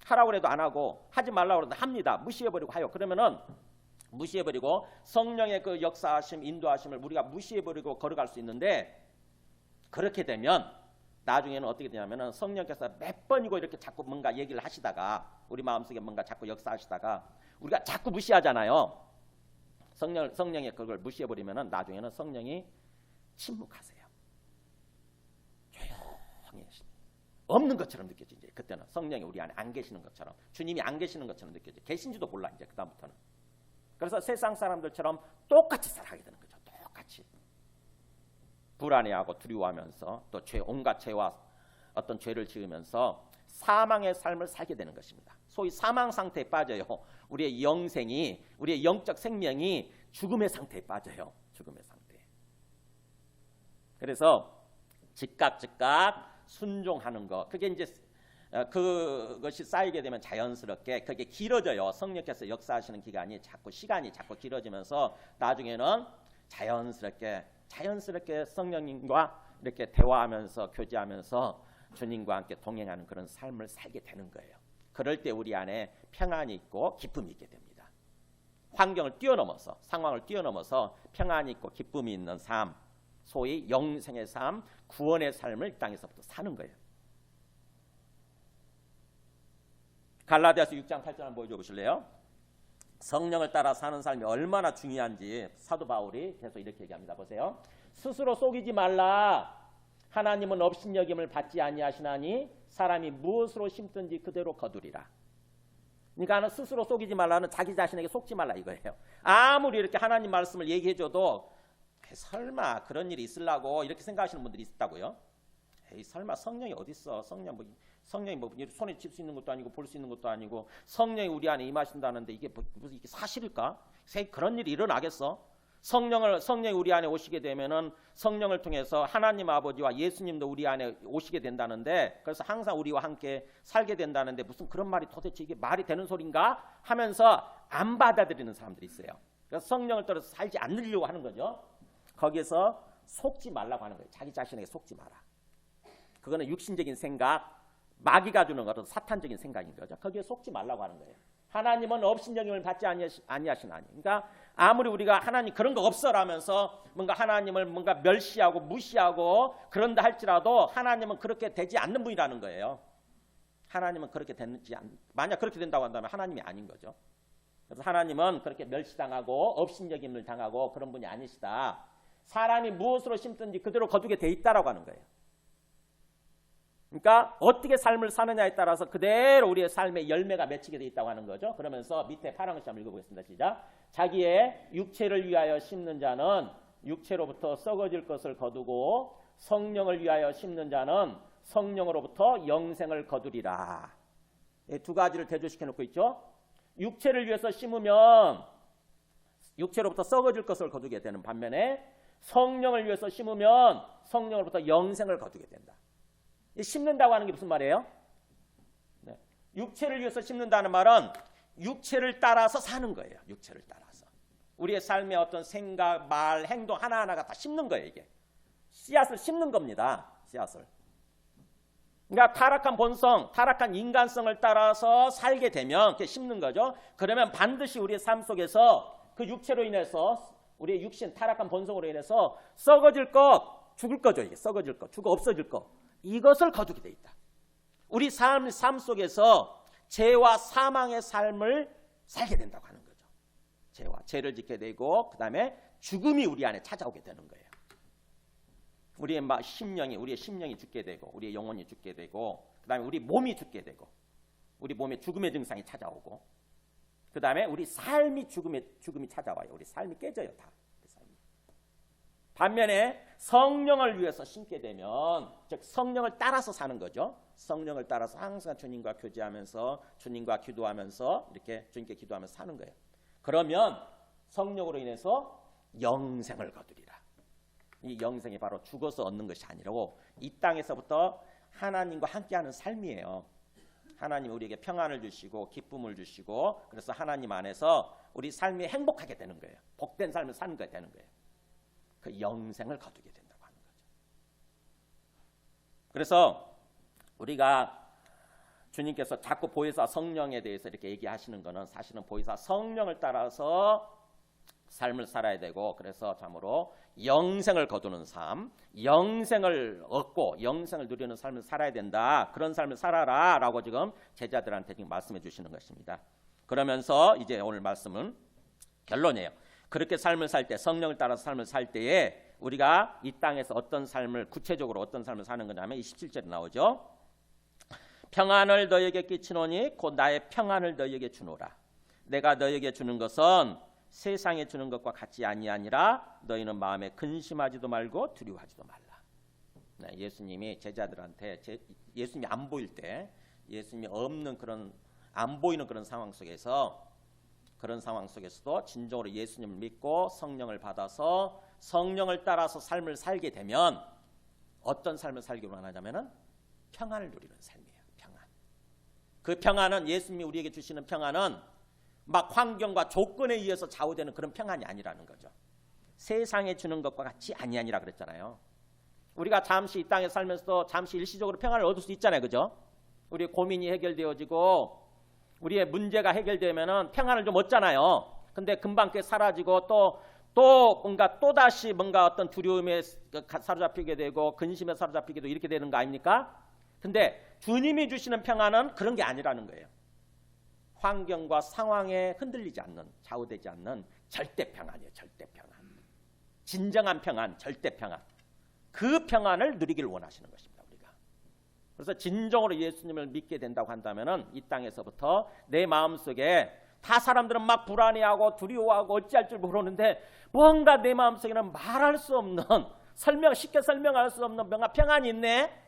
하라고 해도 안 하고 하지 말라고 해도 합니다. 무시해버리고 하요. 그러면은 무시해버리고 성령의 그 역사하심 인도하심을 우리가 무시해버리고 걸어갈 수 있는데 그렇게 되면 나중에는 어떻게 되냐면은 성령께서 몇 번이고 이렇게 자꾸 뭔가 얘기를 하시다가 우리 마음속에 뭔가 자꾸 역사하시다가 우리가 자꾸 무시하잖아요. 성령의 그걸 무시해버리면은 나중에는 성령이 침묵하세요. 조용히 없는 것처럼 느껴지죠. 이제 그때는 성령이 우리 안에 안 계시는 것처럼 주님이 안 계시는 것처럼 느껴져. 계신지도 몰라 이제 그다음부터는. 그래서 세상 사람들처럼 똑같이 살아가게 되는 거죠. 똑같이. 불안해하고 두려워하면서 또 온갖 죄와 어떤 죄를 지으면서 사망의 삶을 살게 되는 것입니다. 소위 사망 상태에 빠져요. 우리의 영생이 우리의 영적 생명이 죽음의 상태에 빠져요. 죽음의 상태. 그래서 즉각 순종하는 거. 그게 이제 그것이 쌓이게 되면 자연스럽게 그게 길어져요. 성령께서 역사하시는 기간이 시간이 자꾸 길어지면서 나중에는 자연스럽게 성령님과 이렇게 대화하면서 교제하면서 주님과 함께 동행하는 그런 삶을 살게 되는 거예요. 그럴 때 우리 안에 평안이 있고 기쁨이 있게 됩니다. 환경을 뛰어넘어서 상황을 뛰어넘어서 평안이 있고 기쁨이 있는 삶, 소위 영생의 삶, 구원의 삶을 이 땅에서부터 사는 거예요. 갈라디아서 6장 8절 한번 보여줘 보실래요? 성령을 따라 사는 삶이 얼마나 중요한지 사도 바울이 계속 이렇게 얘기합니다. 보세요. 스스로 속이지 말라. 하나님은 업신여김을 받지 아니하시나니 사람이 무엇으로 심든지 그대로 거두리라. 그러니까 스스로 속이지 말라는 자기 자신에게 속지 말라 이거예요. 아무리 이렇게 하나님 말씀을 얘기해줘도 설마 그런 일이 있으려고 이렇게 생각하시는 분들이 있다고요. 에이, 설마 성령이 어딨어. 성령이 뭐 손에 쥘 수 있는 것도 아니고 볼 수 있는 것도 아니고 성령이 우리 안에 임하신다는데 이게 무슨 이게 사실일까? 그런 일이 일어나겠어? 성령이 우리 안에 오시게 되면은 성령을 통해서 하나님 아버지와 예수님도 우리 안에 오시게 된다는데, 그래서 항상 우리와 함께 살게 된다는데 무슨 그런 말이 도대체 이게 말이 되는 소린가 하면서 안 받아들이는 사람들이 있어요. 그래서 성령을 따라서 살지 않으려고 하는 거죠. 거기에서 속지 말라고 하는 거예요. 자기 자신에게 속지 마라. 그거는 육신적인 생각, 마귀가 주는 어떤 사탄적인 생각인 거죠. 거기에 속지 말라고 하는 거예요. 하나님은 업신여김을 받지 아니하시나니. 그러니까 아무리 우리가 하나님 그런 거 없어라면서 뭔가 하나님을 뭔가 멸시하고 무시하고 그런다 할지라도 하나님은 그렇게 되지 않는 분이라는 거예요. 하나님은 그렇게 만약 그렇게 된다고 한다면 하나님이 아닌 거죠. 그래서 하나님은 그렇게 멸시당하고 업신여김을 당하고 그런 분이 아니시다. 사람이 무엇으로 심든지 그대로 거두게 돼 있다라고 하는 거예요. 그러니까 어떻게 삶을 사느냐에 따라서 그대로 우리의 삶의 열매가 맺히게 돼 있다고 하는 거죠. 그러면서 밑에 파란 글씨 한번 읽어보겠습니다. 시작. 자기의 육체를 위하여 심는 자는 육체로부터 썩어질 것을 거두고 성령을 위하여 심는 자는 성령으로부터 영생을 거두리라. 이 두 가지를 대조시켜 놓고 있죠. 육체를 위해서 심으면 육체로부터 썩어질 것을 거두게 되는 반면에 성령을 위해서 심으면 성령으로부터 영생을 거두게 된다. 심는다고 하는 게 무슨 말이에요? 네. 육체를 위해서 심는다는 말은 육체를 따라서 사는 거예요. 육체를 따라서. 우리의 삶의 어떤 생각, 말, 행동 하나하나가 다 심는 거예요. 이게. 씨앗을 심는 겁니다. 씨앗을. 그러니까 타락한 본성, 타락한 인간성을 따라서 살게 되면 그게 심는 거죠. 그러면 반드시 우리의 삶 속에서 그 육체로 인해서 우리의 육신, 타락한 본성으로 인해서 썩어질 것, 죽을 거죠. 이게 썩어질 것, 죽어 없어질 것. 이것을 거두게 돼 있다. 우리 삶 속에서 죄와 사망의 삶을 살게 된다고 하는 거죠. 죄를 짓게 되고 그 다음에 죽음이 우리 안에 찾아오게 되는 거예요. 우리의 심령이 죽게 되고 우리의 영혼이 죽게 되고 그 다음에 우리 몸이 죽게 되고 우리 몸에 죽음의 증상이 찾아오고 그 다음에 우리 삶이 죽음이 찾아와요. 우리 삶이 깨져요. 다. 반면에 성령을 위해서 심게 되면 즉 성령을 따라서 사는 거죠. 성령을 따라서 항상 주님과 교제하면서 주님과 기도하면서 이렇게 주님께 기도하면서 사는 거예요. 그러면 성령으로 인해서 영생을 거두리라. 이 영생이 바로 죽어서 얻는 것이 아니라고 이 땅에서부터 하나님과 함께하는 삶이에요. 하나님 우리에게 평안을 주시고 기쁨을 주시고 그래서 하나님 안에서 우리 삶이 행복하게 되는 거예요. 복된 삶을 사는 게 되는 거예요. 그 영생을 거두게 된다고 하는 거죠. 그래서 우리가 주님께서 자꾸 보혜사 성령에 대해서 이렇게 얘기하시는 것은 사실은 보혜사 성령을 따라서 삶을 살아야 되고 그래서 참으로 영생을 거두는 삶, 영생을 얻고 영생을 누리는 삶을 살아야 된다. 그런 삶을 살아라 라고 지금 제자들한테 지금 말씀해 주시는 것입니다. 그러면서 이제 오늘 말씀은 결론이에요. 그렇게 삶을 살 때 성령을 따라서 삶을 살 때에 우리가 이 땅에서 어떤 삶을 구체적으로 어떤 삶을 사는 거냐면 27절에 나오죠. 평안을 너희에게 끼치노니 곧 나의 평안을 너희에게 주노라. 내가 너희에게 주는 것은 세상에 주는 것과 같이 아니하니라. 너희는 마음에 근심하지도 말고 두려워하지도 말라. 네, 예수님이 제자들한테 예수님이 안 보일 때 예수님이 없는 그런 안 보이는 그런 상황 속에서 그런 상황 속에서도 진정으로 예수님을 믿고 성령을 받아서 성령을 따라서 삶을 살게 되면 어떤 삶을 살기로 원하냐면은 평안을 누리는 삶이에요. 평안. 그 평안은 예수님이 우리에게 주시는 평안은 막 환경과 조건에 의해서 좌우되는 그런 평안이 아니라는 거죠. 세상에 주는 것과 같이 아니하니라 그랬잖아요. 우리가 잠시 이 땅에 살면서도 잠시 일시적으로 평안을 얻을 수 있잖아요. 그죠? 우리의 고민이 해결되어지고 우리의 문제가 해결되면은 평안을 좀 얻잖아요. 근데 금방 그게 사라지고 또 뭔가 또다시 뭔가 어떤 두려움에 사로잡히게 되고 근심에 사로잡히게 되고 이렇게 되는 거 아닙니까? 근데 주님이 주시는 평안은 그런 게 아니라는 거예요. 환경과 상황에 흔들리지 않는, 좌우되지 않는 절대 평안이에요. 절대 평안. 진정한 평안, 절대 평안. 그 평안을 누리기를 원하시는 것입니다. 우리가. 그래서 진정으로 예수님을 믿게 된다고 한다면은 이 땅에서부터 내 마음속에 다 사람들은 막 불안해하고 두려워하고 어찌할 줄 모르는데 뭔가 내 마음속에는 말할 수 없는 쉽게 설명할 수 없는 뭔가 평안이 있네.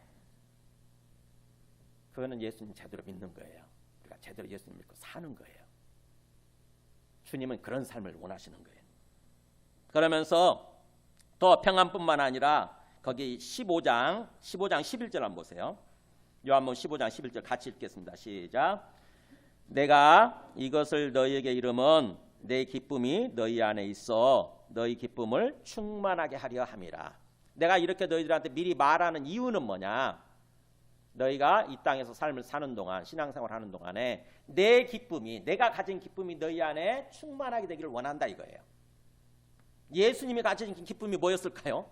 그거는 예수님 제대로 믿는 거예요. 우리가 제대로 예수님 믿고 사는 거예요. 주님은 그런 삶을 원하시는 거예요. 그러면서 또 평안뿐만 아니라 거기 15장 11절 한번 보세요. 요한복음 15장 11절 같이 읽겠습니다. 시작. 내가 이것을 너희에게 이름은 내 기쁨이 너희 안에 있어 너희 기쁨을 충만하게 하려 함이라. 내가 이렇게 너희들한테 미리 말하는 이유는 뭐냐? 너희가 이 땅에서 삶을 사는 동안, 신앙생활 하는 동안에 내 기쁨이, 내가 가진 기쁨이 너희 안에 충만하게 되기를 원한다 이거예요. 예수님이 가진 기쁨이 뭐였을까요?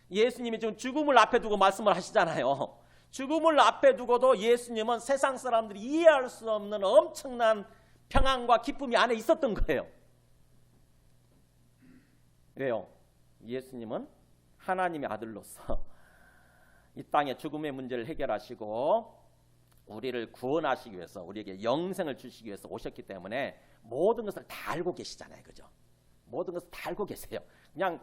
예수님이 지금 죽음을 앞에 두고 말씀을 하시잖아요. 죽음을 앞에 두고도 예수님은 세상 사람들이 이해할 수 없는 엄청난 평안과 기쁨이 안에 있었던 거예요. 왜요? 예수님은 하나님의 아들로서 이 땅의 죽음의 문제를 해결하시고 우리를 구원하시기 위해서, 우리에게 영생을 주시기 위해서 오셨기 때문에 모든 것을 다 알고 계시잖아요. 그죠? 모든 것을 다 알고 계세요. 그냥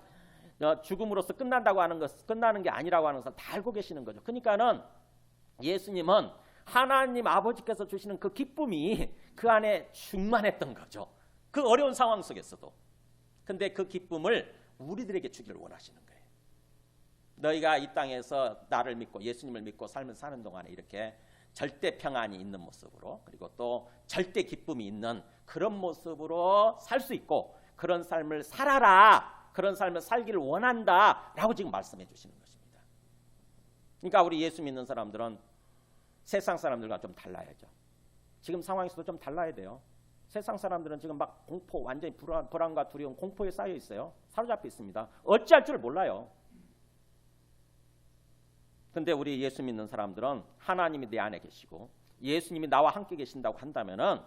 죽음으로써 끝난다고 하는 것, 끝나는 게 아니라고 하는 것을 다 알고 계시는 거죠. 그러니까는 예수님은 하나님 아버지께서 주시는 그 기쁨이 그 안에 충만했던 거죠. 그 어려운 상황 속에서도. 근데 그 기쁨을 우리들에게 주기를 원하시는 거예요. 너희가 이 땅에서 나를 믿고 예수님을 믿고 삶을 사는 동안에 이렇게 절대 평안이 있는 모습으로, 그리고 또 절대 기쁨이 있는 그런 모습으로 살 수 있고, 그런 삶을 살아라, 그런 삶을 살기를 원한다라고 지금 말씀해 주시는 것입니다. 그러니까 우리 예수 믿는 사람들은 세상 사람들과 좀 달라야죠. 지금 상황에서도 좀 달라야 돼요. 세상 사람들은 지금 막 공포, 완전히 불안과 두려움, 공포에 쌓여 있어요. 사로잡혀 있습니다. 어찌할 줄 몰라요. 근데 우리 예수 믿는 사람들은 하나님이 내 안에 계시고 예수님이 나와 함께 계신다고 한다면은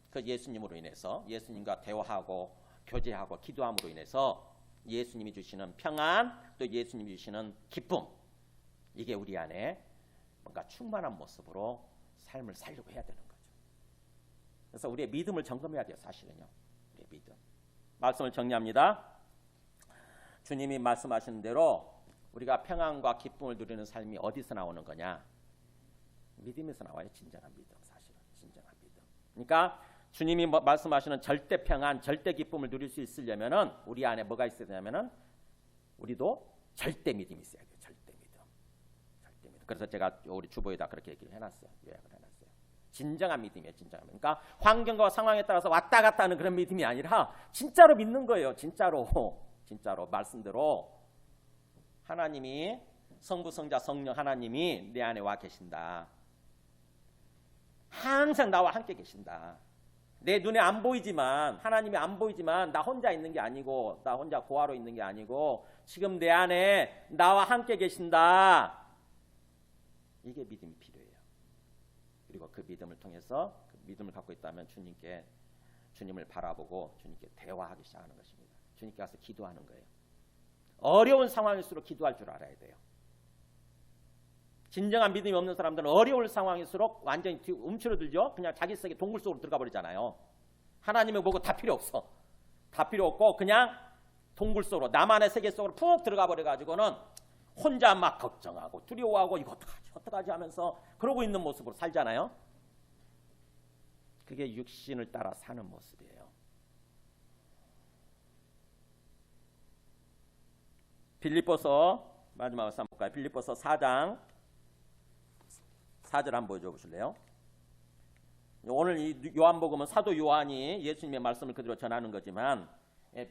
그 예수님으로 인해서, 예수님과 대화하고 교제하고 기도함으로 인해서 예수님이 주시는 평안, 또 예수님이 주시는 기쁨, 이게 우리 안에 뭔가 충만한 모습으로 삶을 살려고 해야 되는 거죠. 그래서 우리의 믿음을 점검해야 돼요. 사실은요. 우리의 믿음. 말씀을 정리합니다. 주님이 말씀하시는 대로 우리가 평안과 기쁨을 누리는 삶이 어디서 나오는 거냐? 믿음에서 나와요. 진정한 믿음. 사실은 진정한 믿음. 그러니까 주님이 말씀하시는 절대 평안, 절대 기쁨을 누릴 수 있으려면은 우리 안에 뭐가 있어야 되냐면은 우리도 절대 믿음이 있어야 돼요. 절대 믿음. 절대 믿음. 그래서 제가 우리 주보에다 그렇게 얘기를 해놨어요. 요약을 해놨어요. 진정한 믿음이에요. 진정한 믿음. 그러니까 환경과 상황에 따라서 왔다 갔다 하는 그런 믿음이 아니라 진짜로 믿는 거예요. 진짜로. 진짜로 말씀대로 하나님이, 성부, 성자, 성령 하나님이 내 안에 와 계신다. 항상 나와 함께 계신다. 내 눈에 안 보이지만, 하나님이 안 보이지만 나 혼자 있는 게 아니고, 나 혼자 고아로 있는 게 아니고 지금 내 안에 나와 함께 계신다. 이게 믿음이 필요해요. 그리고 그 믿음을 통해서, 그 믿음을 갖고 있다면 주님을 바라보고 주님께 대화하기 시작하는 것입니다. 주님께 가서 기도하는 거예요. 어려운 상황일수록 기도할 줄 알아야 돼요. 진정한 믿음이 없는 사람들은 어려울 상황일수록 완전히 움츠러들죠. 그냥 자기 속에 동굴 속으로 들어가 버리잖아요. 하나님을 보고 다 필요 없어. 다 필요 없고 그냥 동굴 속으로, 나만의 세계 속으로 푹 들어가 버려가지고는 혼자 막 걱정하고 두려워하고 이거 어떡하지 하면서 그러고 있는 모습으로 살잖아요. 그게 육신을 따라 사는 모습이에요. 빌립보서 마지막으로 한번 볼까요? 빌립보서 4장 4절 한번 보여줘 보실래요? 오늘 이 요한복음은 사도 요한이 예수님의 말씀을 그대로 전하는 거지만,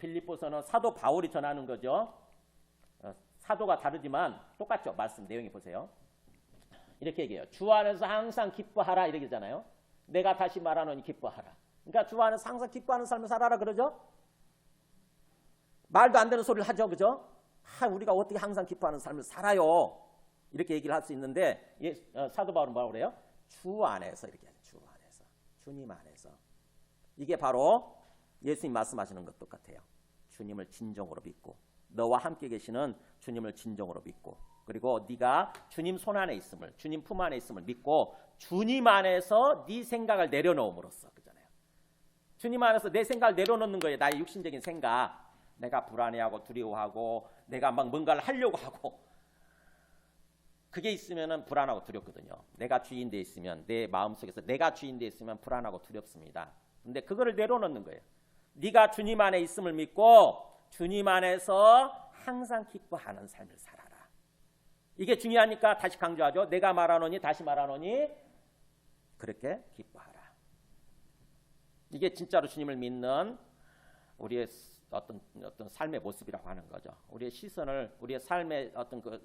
빌립보서는 사도 바울이 전하는 거죠. 사도가 다르지만 똑같죠. 말씀 내용이 보세요. 이렇게 얘기해요. 주 안에서 항상 기뻐하라 이렇게 하잖아요. 내가 다시 말하노니 기뻐하라. 그러니까 주 안에서 항상 기뻐하는 삶을 살아라 그러죠. 말도 안 되는 소리를 하죠. 그죠? 우리가 어떻게 항상 기뻐하는 삶을 살아요. 이렇게 얘기를 할 수 있는데 사도 바울은 뭐라고 그래요? 주 안에서 이렇게 하죠. 주 안에서. 주님 안에서. 이게 바로 예수님 말씀하시는 것 똑같아요. 주님을 진정으로 믿고 너와 함께 계시는 주님을 진정으로 믿고 그리고 네가 주님 손 안에 있음을 주님 품 안에 있음을 믿고 주님 안에서 네 생각을 내려놓음으로써 그잖아요. 주님 안에서 내 생각을 내려놓는 거예요. 나의 육신적인 생각. 내가 불안해하고 두려워하고 내가 막 뭔가를 하려고 하고 그게 있으면 불안하고 두렵거든요. 내가 주인 돼 있으면 내 마음속에서 내가 주인 돼 있으면 불안하고 두렵습니다. 근데 그거를 내려놓는 거예요. 네가 주님 안에 있음을 믿고 주님 안에서 항상 기뻐하는 삶을 살아라. 이게 중요하니까 다시 강조하죠. 내가 말하노니 다시 말하노니 그렇게 기뻐하라. 이게 진짜로 주님을 믿는 우리의 어떤 삶의 모습이라고 하는 거죠. 우리의 시선을 우리의 삶의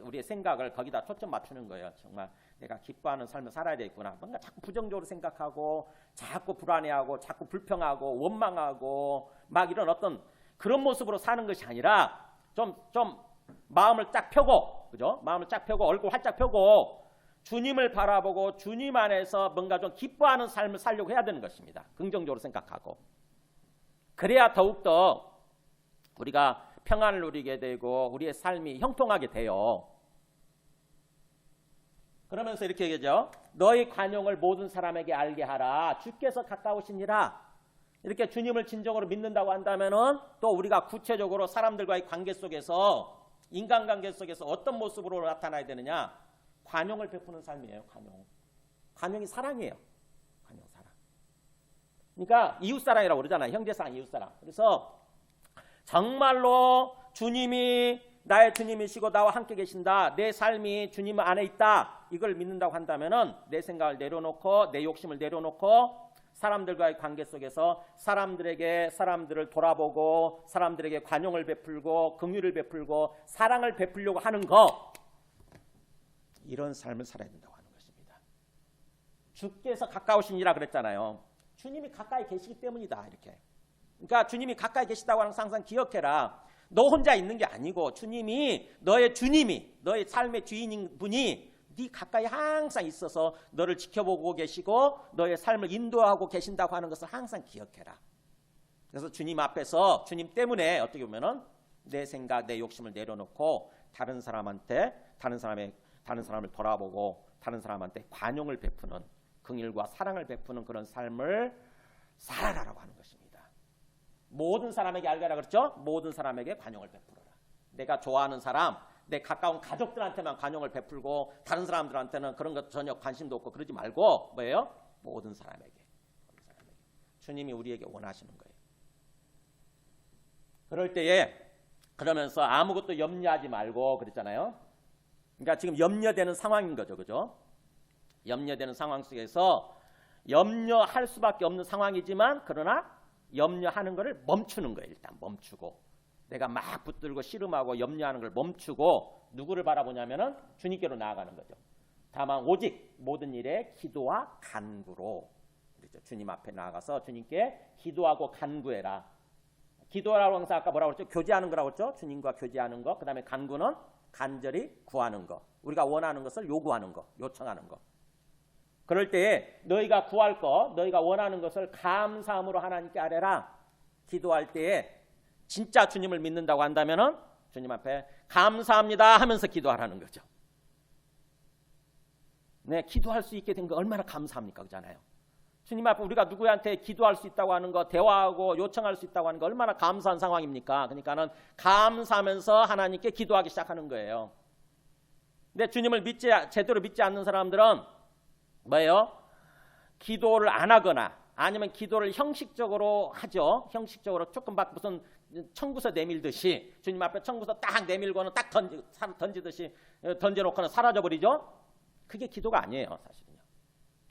우리의 생각을 거기다 초점 맞추는 거예요. 정말 내가 기뻐하는 삶을 살아야 되겠구나. 뭔가 자꾸 부정적으로 생각하고 자꾸 불안해하고 자꾸 불평하고 원망하고 막 이런 어떤 그런 모습으로 사는 것이 아니라 좀 마음을 딱 펴고 그죠? 마음을 딱 펴고 얼굴 활짝 펴고 주님을 바라보고 주님 안에서 뭔가 좀 기뻐하는 삶을 살려고 해야 되는 것입니다. 긍정적으로 생각하고 그래야 더욱더 우리가 평안을 누리게 되고 우리의 삶이 형통하게 돼요. 그러면서 이렇게 얘기하죠. 너희 관용을 모든 사람에게 알게 하라. 주께서 가까우시니라. 이렇게 주님을 진정으로 믿는다고 한다면은 또 우리가 구체적으로 사람들과의 관계 속에서 인간관계 속에서 어떤 모습으로 나타나야 되느냐? 관용을 베푸는 삶이에요. 관용이 사랑이에요. 관용 사랑. 그러니까 이웃사랑이라고 그러잖아요. 형제사랑, 이웃사랑. 그래서 정말로 주님이 나의 주님이시고 나와 함께 계신다. 내 삶이 주님 안에 있다. 이걸 믿는다고 한다면은 내 생각을 내려놓고 내 욕심을 내려놓고 사람들과의 관계 속에서 사람들을 돌아보고 사람들에게 관용을 베풀고 긍휼을 베풀고 사랑을 베풀려고 하는 거 이런 삶을 살아야 된다고 하는 것입니다. 주께서 가까우시니라 그랬잖아요. 주님이 가까이 계시기 때문이다. 이렇게. 그러니까 주님이 가까이 계시다고 하는 거 항상 기억해라. 너 혼자 있는 게 아니고 주님이 너의 삶의 주인인 분이 네 가까이 항상 있어서 너를 지켜보고 계시고 너의 삶을 인도하고 계신다고 하는 것을 항상 기억해라. 그래서 주님 앞에서 주님 때문에 어떻게 보면은 내 생각, 내 욕심을 내려놓고 다른 사람을 돌아보고 다른 사람한테 관용을 베푸는 긍휼과 사랑을 베푸는 그런 삶을 살아라라고 하는 것입니다. 모든 사람에게 알게라 그랬죠? 모든 사람에게 관용을 베풀어라. 내가 좋아하는 사람, 내 가까운 가족들한테만 관용을 베풀고 다른 사람들한테는 그런 것 전혀 관심도 없고 그러지 말고 뭐예요? 모든 사람에게. 주님이 우리에게 원하시는 거예요. 그럴 때에 그러면서 아무것도 염려하지 말고 그랬잖아요. 그러니까 지금 염려되는 상황인 거죠. 그죠? 염려되는 상황 속에서 염려할 수밖에 없는 상황이지만 그러나 염려하는 것을 멈추는 거예요. 일단 멈추고 내가 막 붙들고 씨름하고 염려하는 걸 멈추고 누구를 바라보냐면은 주님께로 나아가는 거죠. 다만 오직 모든 일에 기도와 간구로 그렇죠. 주님 앞에 나아가서 주님께 기도하고 간구해라. 기도라고 항상 아까 뭐라고 그랬죠? 교제하는 거라고 했죠? 주님과 교제하는 거. 그다음에 간구는 간절히 구하는 거. 우리가 원하는 것을 요구하는 거, 요청하는 거. 그럴 때에 너희가 구할 거, 너희가 원하는 것을 감사함으로 하나님께 아뢰라. 기도할 때에 진짜 주님을 믿는다고 한다면은 주님 앞에 감사합니다 하면서 기도하라는 거죠. 네, 기도할 수 있게 된 거 얼마나 감사합니까? 그잖아요. 주님 앞에 우리가 누구한테 기도할 수 있다고 하는 거, 대화하고 요청할 수 있다고 하는 거 얼마나 감사한 상황입니까? 그러니까는 감사하면서 하나님께 기도하기 시작하는 거예요. 근데 주님을 제대로 믿지 않는 사람들은 뭐예요? 기도를 안 하거나 아니면 기도를 형식적으로 하죠. 형식적으로 조금 막 무슨 청구서 내밀듯이 주님 앞에 청구서 딱 내밀고는 딱 던지듯이 던져놓고는 사라져버리죠. 그게 기도가 아니에요. 사실은요.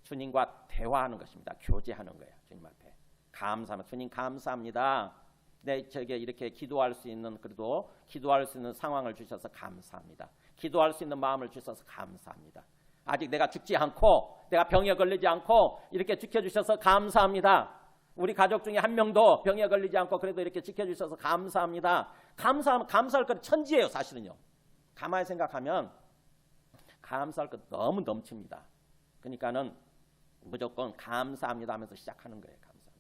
주님과 대화하는 것입니다. 교제하는 거예요. 주님 앞에 감사합니다. 주님 감사합니다. 네, 저에게 이렇게 기도할 수 있는 그래도 기도할 수 있는 상황을 주셔서 감사합니다. 기도할 수 있는 마음을 주셔서 감사합니다. 아직 내가 죽지 않고 내가 병에 걸리지 않고 이렇게 지켜주셔서 감사합니다. 우리 가족 중에 한 명도 병에 걸리지 않고 그래도 이렇게 지켜주셔서 감사합니다. 감사할 것 천지예요. 사실은요. 가만히 생각하면 감사할 것 너무 넘칩니다. 그러니까는 무조건 감사합니다 하면서 시작하는 거예요. 감사합니다.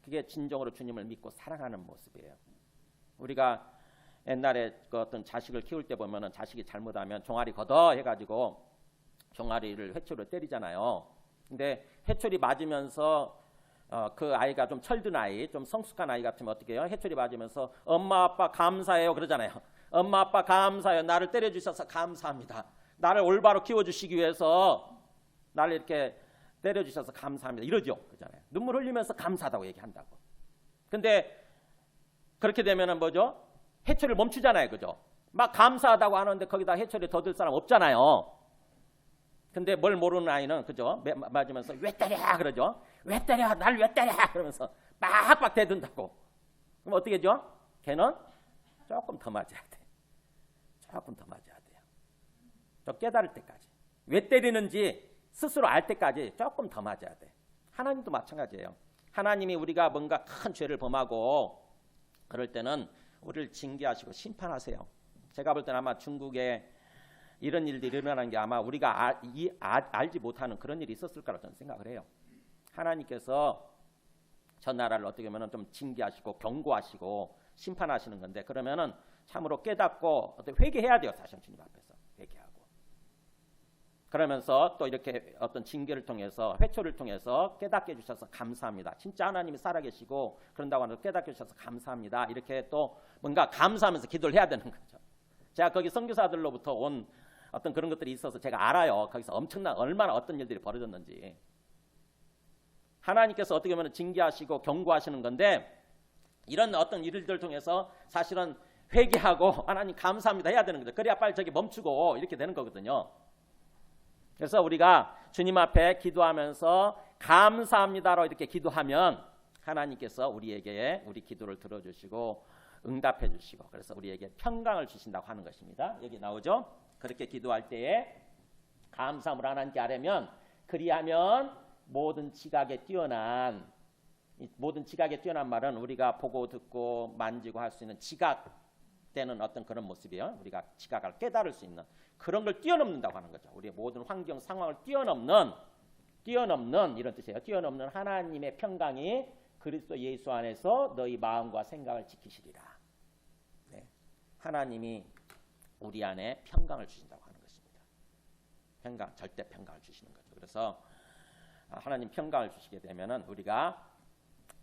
그게 진정으로 주님을 믿고 사랑하는 모습이에요. 우리가 옛날에 그 어떤 자식을 키울 때 보면은 자식이 잘못하면 종아리 걷어 해가지고 종아리를 회초리로 때리잖아요. 근데 회초리 맞으면서 그 아이가 좀 철든 아이, 좀 성숙한 아이 같으면 어떻게 해요? 회초리 맞으면서 엄마 아빠 감사해요 그러잖아요. 엄마 아빠 감사해요. 나를 때려주셔서 감사합니다. 나를 올바로 키워주시기 위해서 나를 이렇게 때려주셔서 감사합니다. 이러죠. 그러잖아요. 눈물 흘리면서 감사하다고 얘기한다고. 근데 그렇게 되면은 뭐죠? 회초리를 멈추잖아요. 그죠? 막 감사하다고 하는데 거기다 회초리 더 들 사람 없잖아요. 근데 뭘 모르는 아이는 그죠? 맞으면서 왜 때려 그러죠? 왜 때려? 날 왜 때려? 그러면서 빡빡 대든다고. 그럼 어떻게 하죠? 걔는 조금 더 맞아야 돼. 조금 더 맞아야 돼요. 저 깨달을 때까지. 왜 때리는지 스스로 알 때까지 조금 더 맞아야 돼. 하나님도 마찬가지예요. 하나님이 우리가 뭔가 큰 죄를 범하고 그럴 때는 우리를 징계하시고 심판하세요. 제가 볼 때는 아마 중국에 이런 일들이 일어나는 게 아마 우리가 알지 못하는 그런 일이 있었을 거라고 저는 생각을 해요. 하나님께서 저 나라를 어떻게 보면 좀 징계하시고 경고하시고 심판하시는 건데 그러면은 참으로 깨닫고 어떻게 회개해야 돼요. 사실 주님 앞에서 회개하고 그러면서 또 이렇게 어떤 징계를 통해서 회초를 통해서 깨닫게 해주셔서 감사합니다. 진짜 하나님이 살아계시고 그런다고 하면 깨닫게 해주셔서 감사합니다. 이렇게 또 뭔가 감사하면서 기도를 해야 되는 거죠. 제가 거기 선교사들로부터 온 어떤 그런 것들이 있어서 제가 알아요. 거기서 엄청난 얼마나 어떤 일들이 벌어졌는지. 하나님께서 어떻게 보면 징계하시고 경고하시는 건데 이런 어떤 일들을 통해서 사실은 회개하고 하나님 감사합니다 해야 되는 거죠. 그래야 빨리 저기 멈추고 이렇게 되는 거거든요. 그래서 우리가 주님 앞에 기도하면서 감사합니다로 이렇게 기도하면 하나님께서 우리에게 우리 기도를 들어주시고 응답해 주시고 그래서 우리에게 평강을 주신다고 하는 것입니다. 여기 나오죠. 그렇게 기도할 때에 감사함을 하나님께 아뢰면 그리하면 모든 지각에 뛰어난 말은 우리가 보고 듣고 만지고 할 수 있는 지각되는 어떤 그런 모습이에요. 우리가 지각을 깨달을 수 있는 그런 걸 뛰어넘는다고 하는 거죠. 우리의 모든 환경 상황을 뛰어넘는 이런 뜻이에요. 뛰어넘는 하나님의 평강이 그리스도 예수 안에서 너희 마음과 생각을 지키시리라. 네. 하나님이 우리 안에 평강을 주신다고 하는 것입니다. 평강, 절대 평강을 주시는 거죠. 그래서 하나님 평강을 주시게 되면은 우리가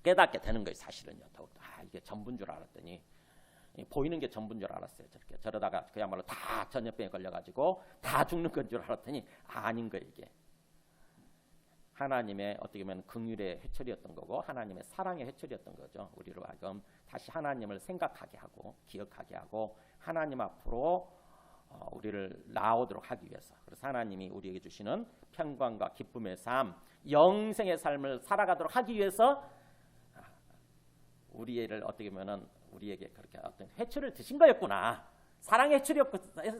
깨닫게 되는 거예요. 사실은요. 더욱더 이게 전부인 줄 알았더니 보이는 게 전부인 줄 알았어요. 저러다가 그야말로 다 전염병에 걸려가지고 다 죽는 건 줄 알았더니 아닌 거예요. 이게 하나님의 어떻게 보면 긍휼의 회초리였던 거고 하나님의 사랑의 회초리였던 거죠. 우리로 하여금 다시 하나님을 생각하게 하고 기억하게 하고 하나님 앞으로 우리를 나오도록 하기 위해서 그래서 하나님이 우리에게 주시는 평강과 기쁨의 삶 영생의 삶을 살아가도록 하기 위해서 우리를 어떻게 보면은 우리에게 그렇게 어떤 회초리를 드신 거였구나. 사랑의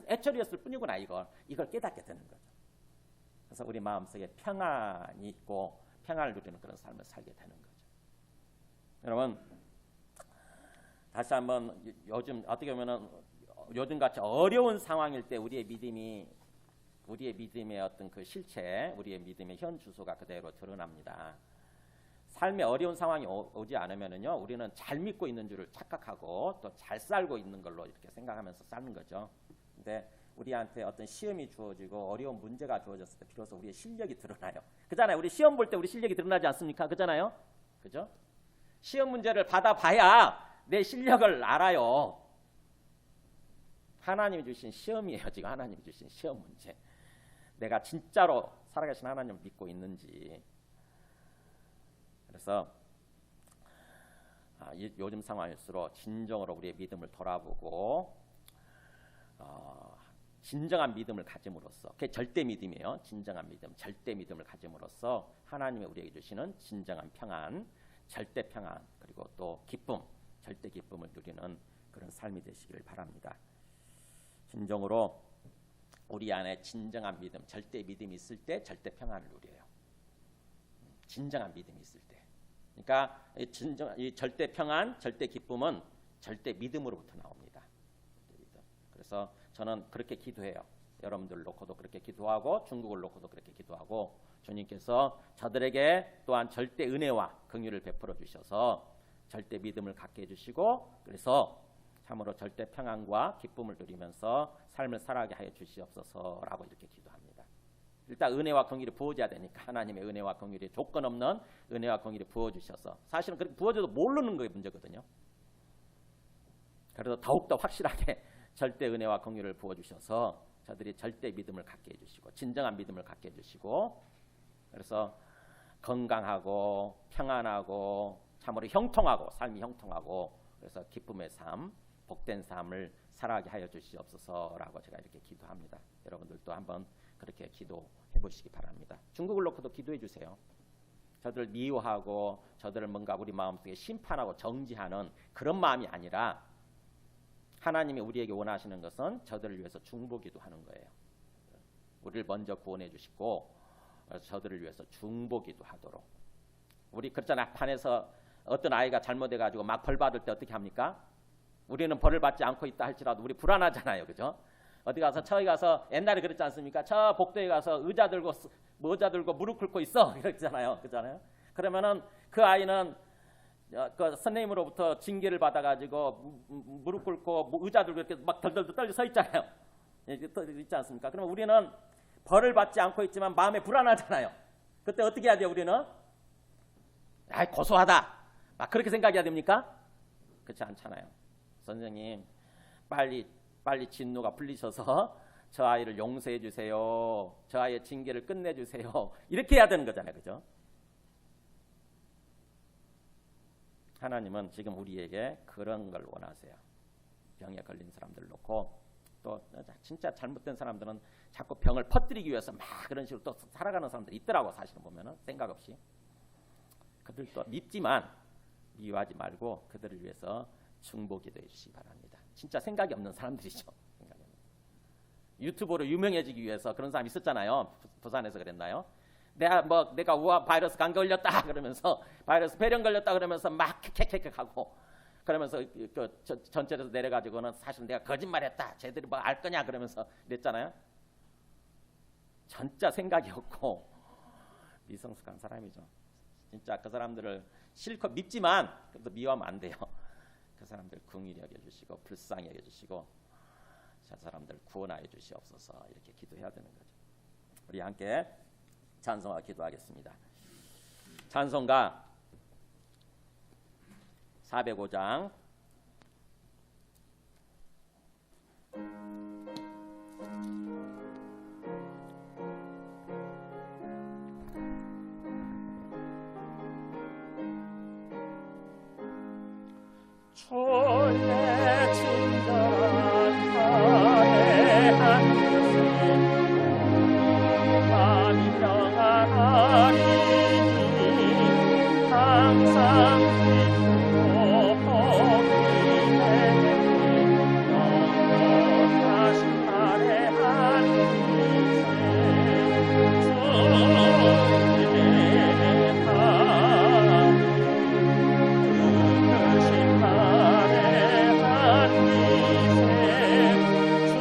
회초리였을 뿐이구나. 이걸 깨닫게 되는 거죠. 그래서 우리 마음속에 평안이 있고 평안을 누리는 그런 삶을 살게 되는 거죠. 여러분 다시 한번 요즘 어떻게 보면은 요즘같이 어려운 상황일 때 우리의 믿음의 어떤 그 실체, 우리의 믿음의 현 주소가 그대로 드러납니다. 삶의 어려운 상황이 오지 않으면은요, 우리는 잘 믿고 있는 줄을 착각하고 또 잘 살고 있는 걸로 이렇게 생각하면서 사는 거죠. 근데 우리한테 어떤 시험이 주어지고 어려운 문제가 주어졌을 때 비로소 우리의 실력이 드러나요. 그잖아요. 우리 시험 볼 때 우리 실력이 드러나지 않습니까? 그잖아요. 그죠? 시험 문제를 받아봐야 내 실력을 알아요. 하나님이 주신 시험이에요. 지금 하나님이 주신 시험 문제. 내가 진짜로 살아계신 하나님을 믿고 있는지. 그래서 요즘 상황일수록 진정으로 우리의 믿음을 돌아보고 진정한 믿음을 가짐으로써 그게 절대 믿음이에요. 진정한 믿음, 절대 믿음을 가짐으로써 하나님이 우리에게 주시는 진정한 평안, 절대 평안 그리고 또 기쁨, 절대 기쁨을 누리는 그런 삶이 되시기를 바랍니다. 진정으로 우리 안에 진정한 믿음, 절대 믿음이 있을 때 절대 평안을 누려요. 진정한 믿음이 있을 때. 그러니까 이 절대 평안, 절대 기쁨은 절대 믿음으로부터 나옵니다. 그래서 저는 그렇게 기도해요. 여러분들 놓고도 그렇게 기도하고 중국을 놓고도 그렇게 기도하고 주님께서 저들에게 또한 절대 은혜와 긍휼을 베풀어 주셔서 절대 믿음을 갖게 해주시고 그래서 참으로 절대 평안과 기쁨을 누리면서 삶을 살아가게 하여 주시옵소서라고 이렇게 기도합니다. 일단 은혜와 긍휼이 부어져야 되니까 하나님의 은혜와 긍휼이 조건 없는 은혜와 긍휼이 부어주셔서 사실은 그렇게 부어져도 모르는 게 문제거든요. 그래서 더욱더 확실하게 절대 은혜와 긍휼을 부어주셔서 저들이 절대 믿음을 갖게 해주시고 진정한 믿음을 갖게 해주시고 그래서 건강하고 평안하고 참으로 형통하고 삶이 형통하고 그래서 기쁨의 삶, 복된 삶을 살아가게 하여 주시옵소서라고 제가 이렇게 기도합니다. 여러분들도 한번 그렇게 기도해 보시기 바랍니다. 중국을 놓고도 기도해 주세요. 저들을 미워하고 저들을 뭔가 우리 마음속에 심판하고 정지하는 그런 마음이 아니라 하나님이 우리에게 원하시는 것은 저들을 위해서 중보기도 하는 거예요. 우리를 먼저 구원해 주시고 저들을 위해서 중보기도 하도록. 우리 그렇잖아. 판에서 어떤 아이가 잘못해가지고 막 벌 받을 때 어떻게 합니까? 우리는 벌을 받지 않고 있다 할지라도 우리 불안하잖아요. 그죠? 어디 가서 저기 가서 옛날에 그랬지 않습니까? 저 복도에 가서 의자 들고 모자 들고 무릎 꿇고 있어. 이러잖아요. 그렇잖아요. 그러면은 그 아이는 그 선생님으로부터 징계를 받아가지고 무릎 꿇고 의자 들고 이렇게 막 덜덜 떨려 서 있잖아요. 있지 않습니까? 그러면 우리는 벌을 받지 않고 있지만 마음에 불안하잖아요. 그때 어떻게 해야 돼요? 우리는 아이 고소하다. 막 그렇게 생각해야 됩니까? 그렇지 않잖아요. 선생님 빨리 진노가 풀리셔서 저 아이를 용서해 주세요. 저 아이의 징계를 끝내 주세요. 이렇게 해야 되는 거잖아요. 그죠? 하나님은 지금 우리에게 그런 걸 원하세요. 병에 걸린 사람들 놓고 또 진짜 잘못된 사람들은 자꾸 병을 퍼뜨리기 위해서 막 그런 식으로 또 살아가는 사람들이 있더라고. 사실은 보면은 생각 없이. 그들도 밉지만 미워하지 말고 그들을 위해서 중보기도 해주시기 바랍니다. 진짜 생각이 없는 사람들이죠. 생각이 없는. 유튜버로 유명해지기 위해서 그런 사람 있었잖아요. 부산에서 그랬나요? 내가 우한 바이러스 감기 걸렸다 그러면서 바이러스 폐렴 걸렸다 그러면서 막 캑캑캑하고 그러면서 그 전철에서 내려가지고는 사실 내가 거짓말했다. 쟤들이 뭐 알 거냐 그러면서 그랬잖아요. 진짜 생각이 없고 미성숙한 사람이죠. 진짜 그 사람들을 실컷 밉지만 그래도 미워하면 안 돼요. 그 사람들 긍휼히 여겨주시고 불쌍히 여겨주시고 저 사람들 구원하여 주시옵소서 이렇게 기도해야 되는 거죠. 우리 함께 찬송과 기도하겠습니다. 찬송가 405장 주의 친정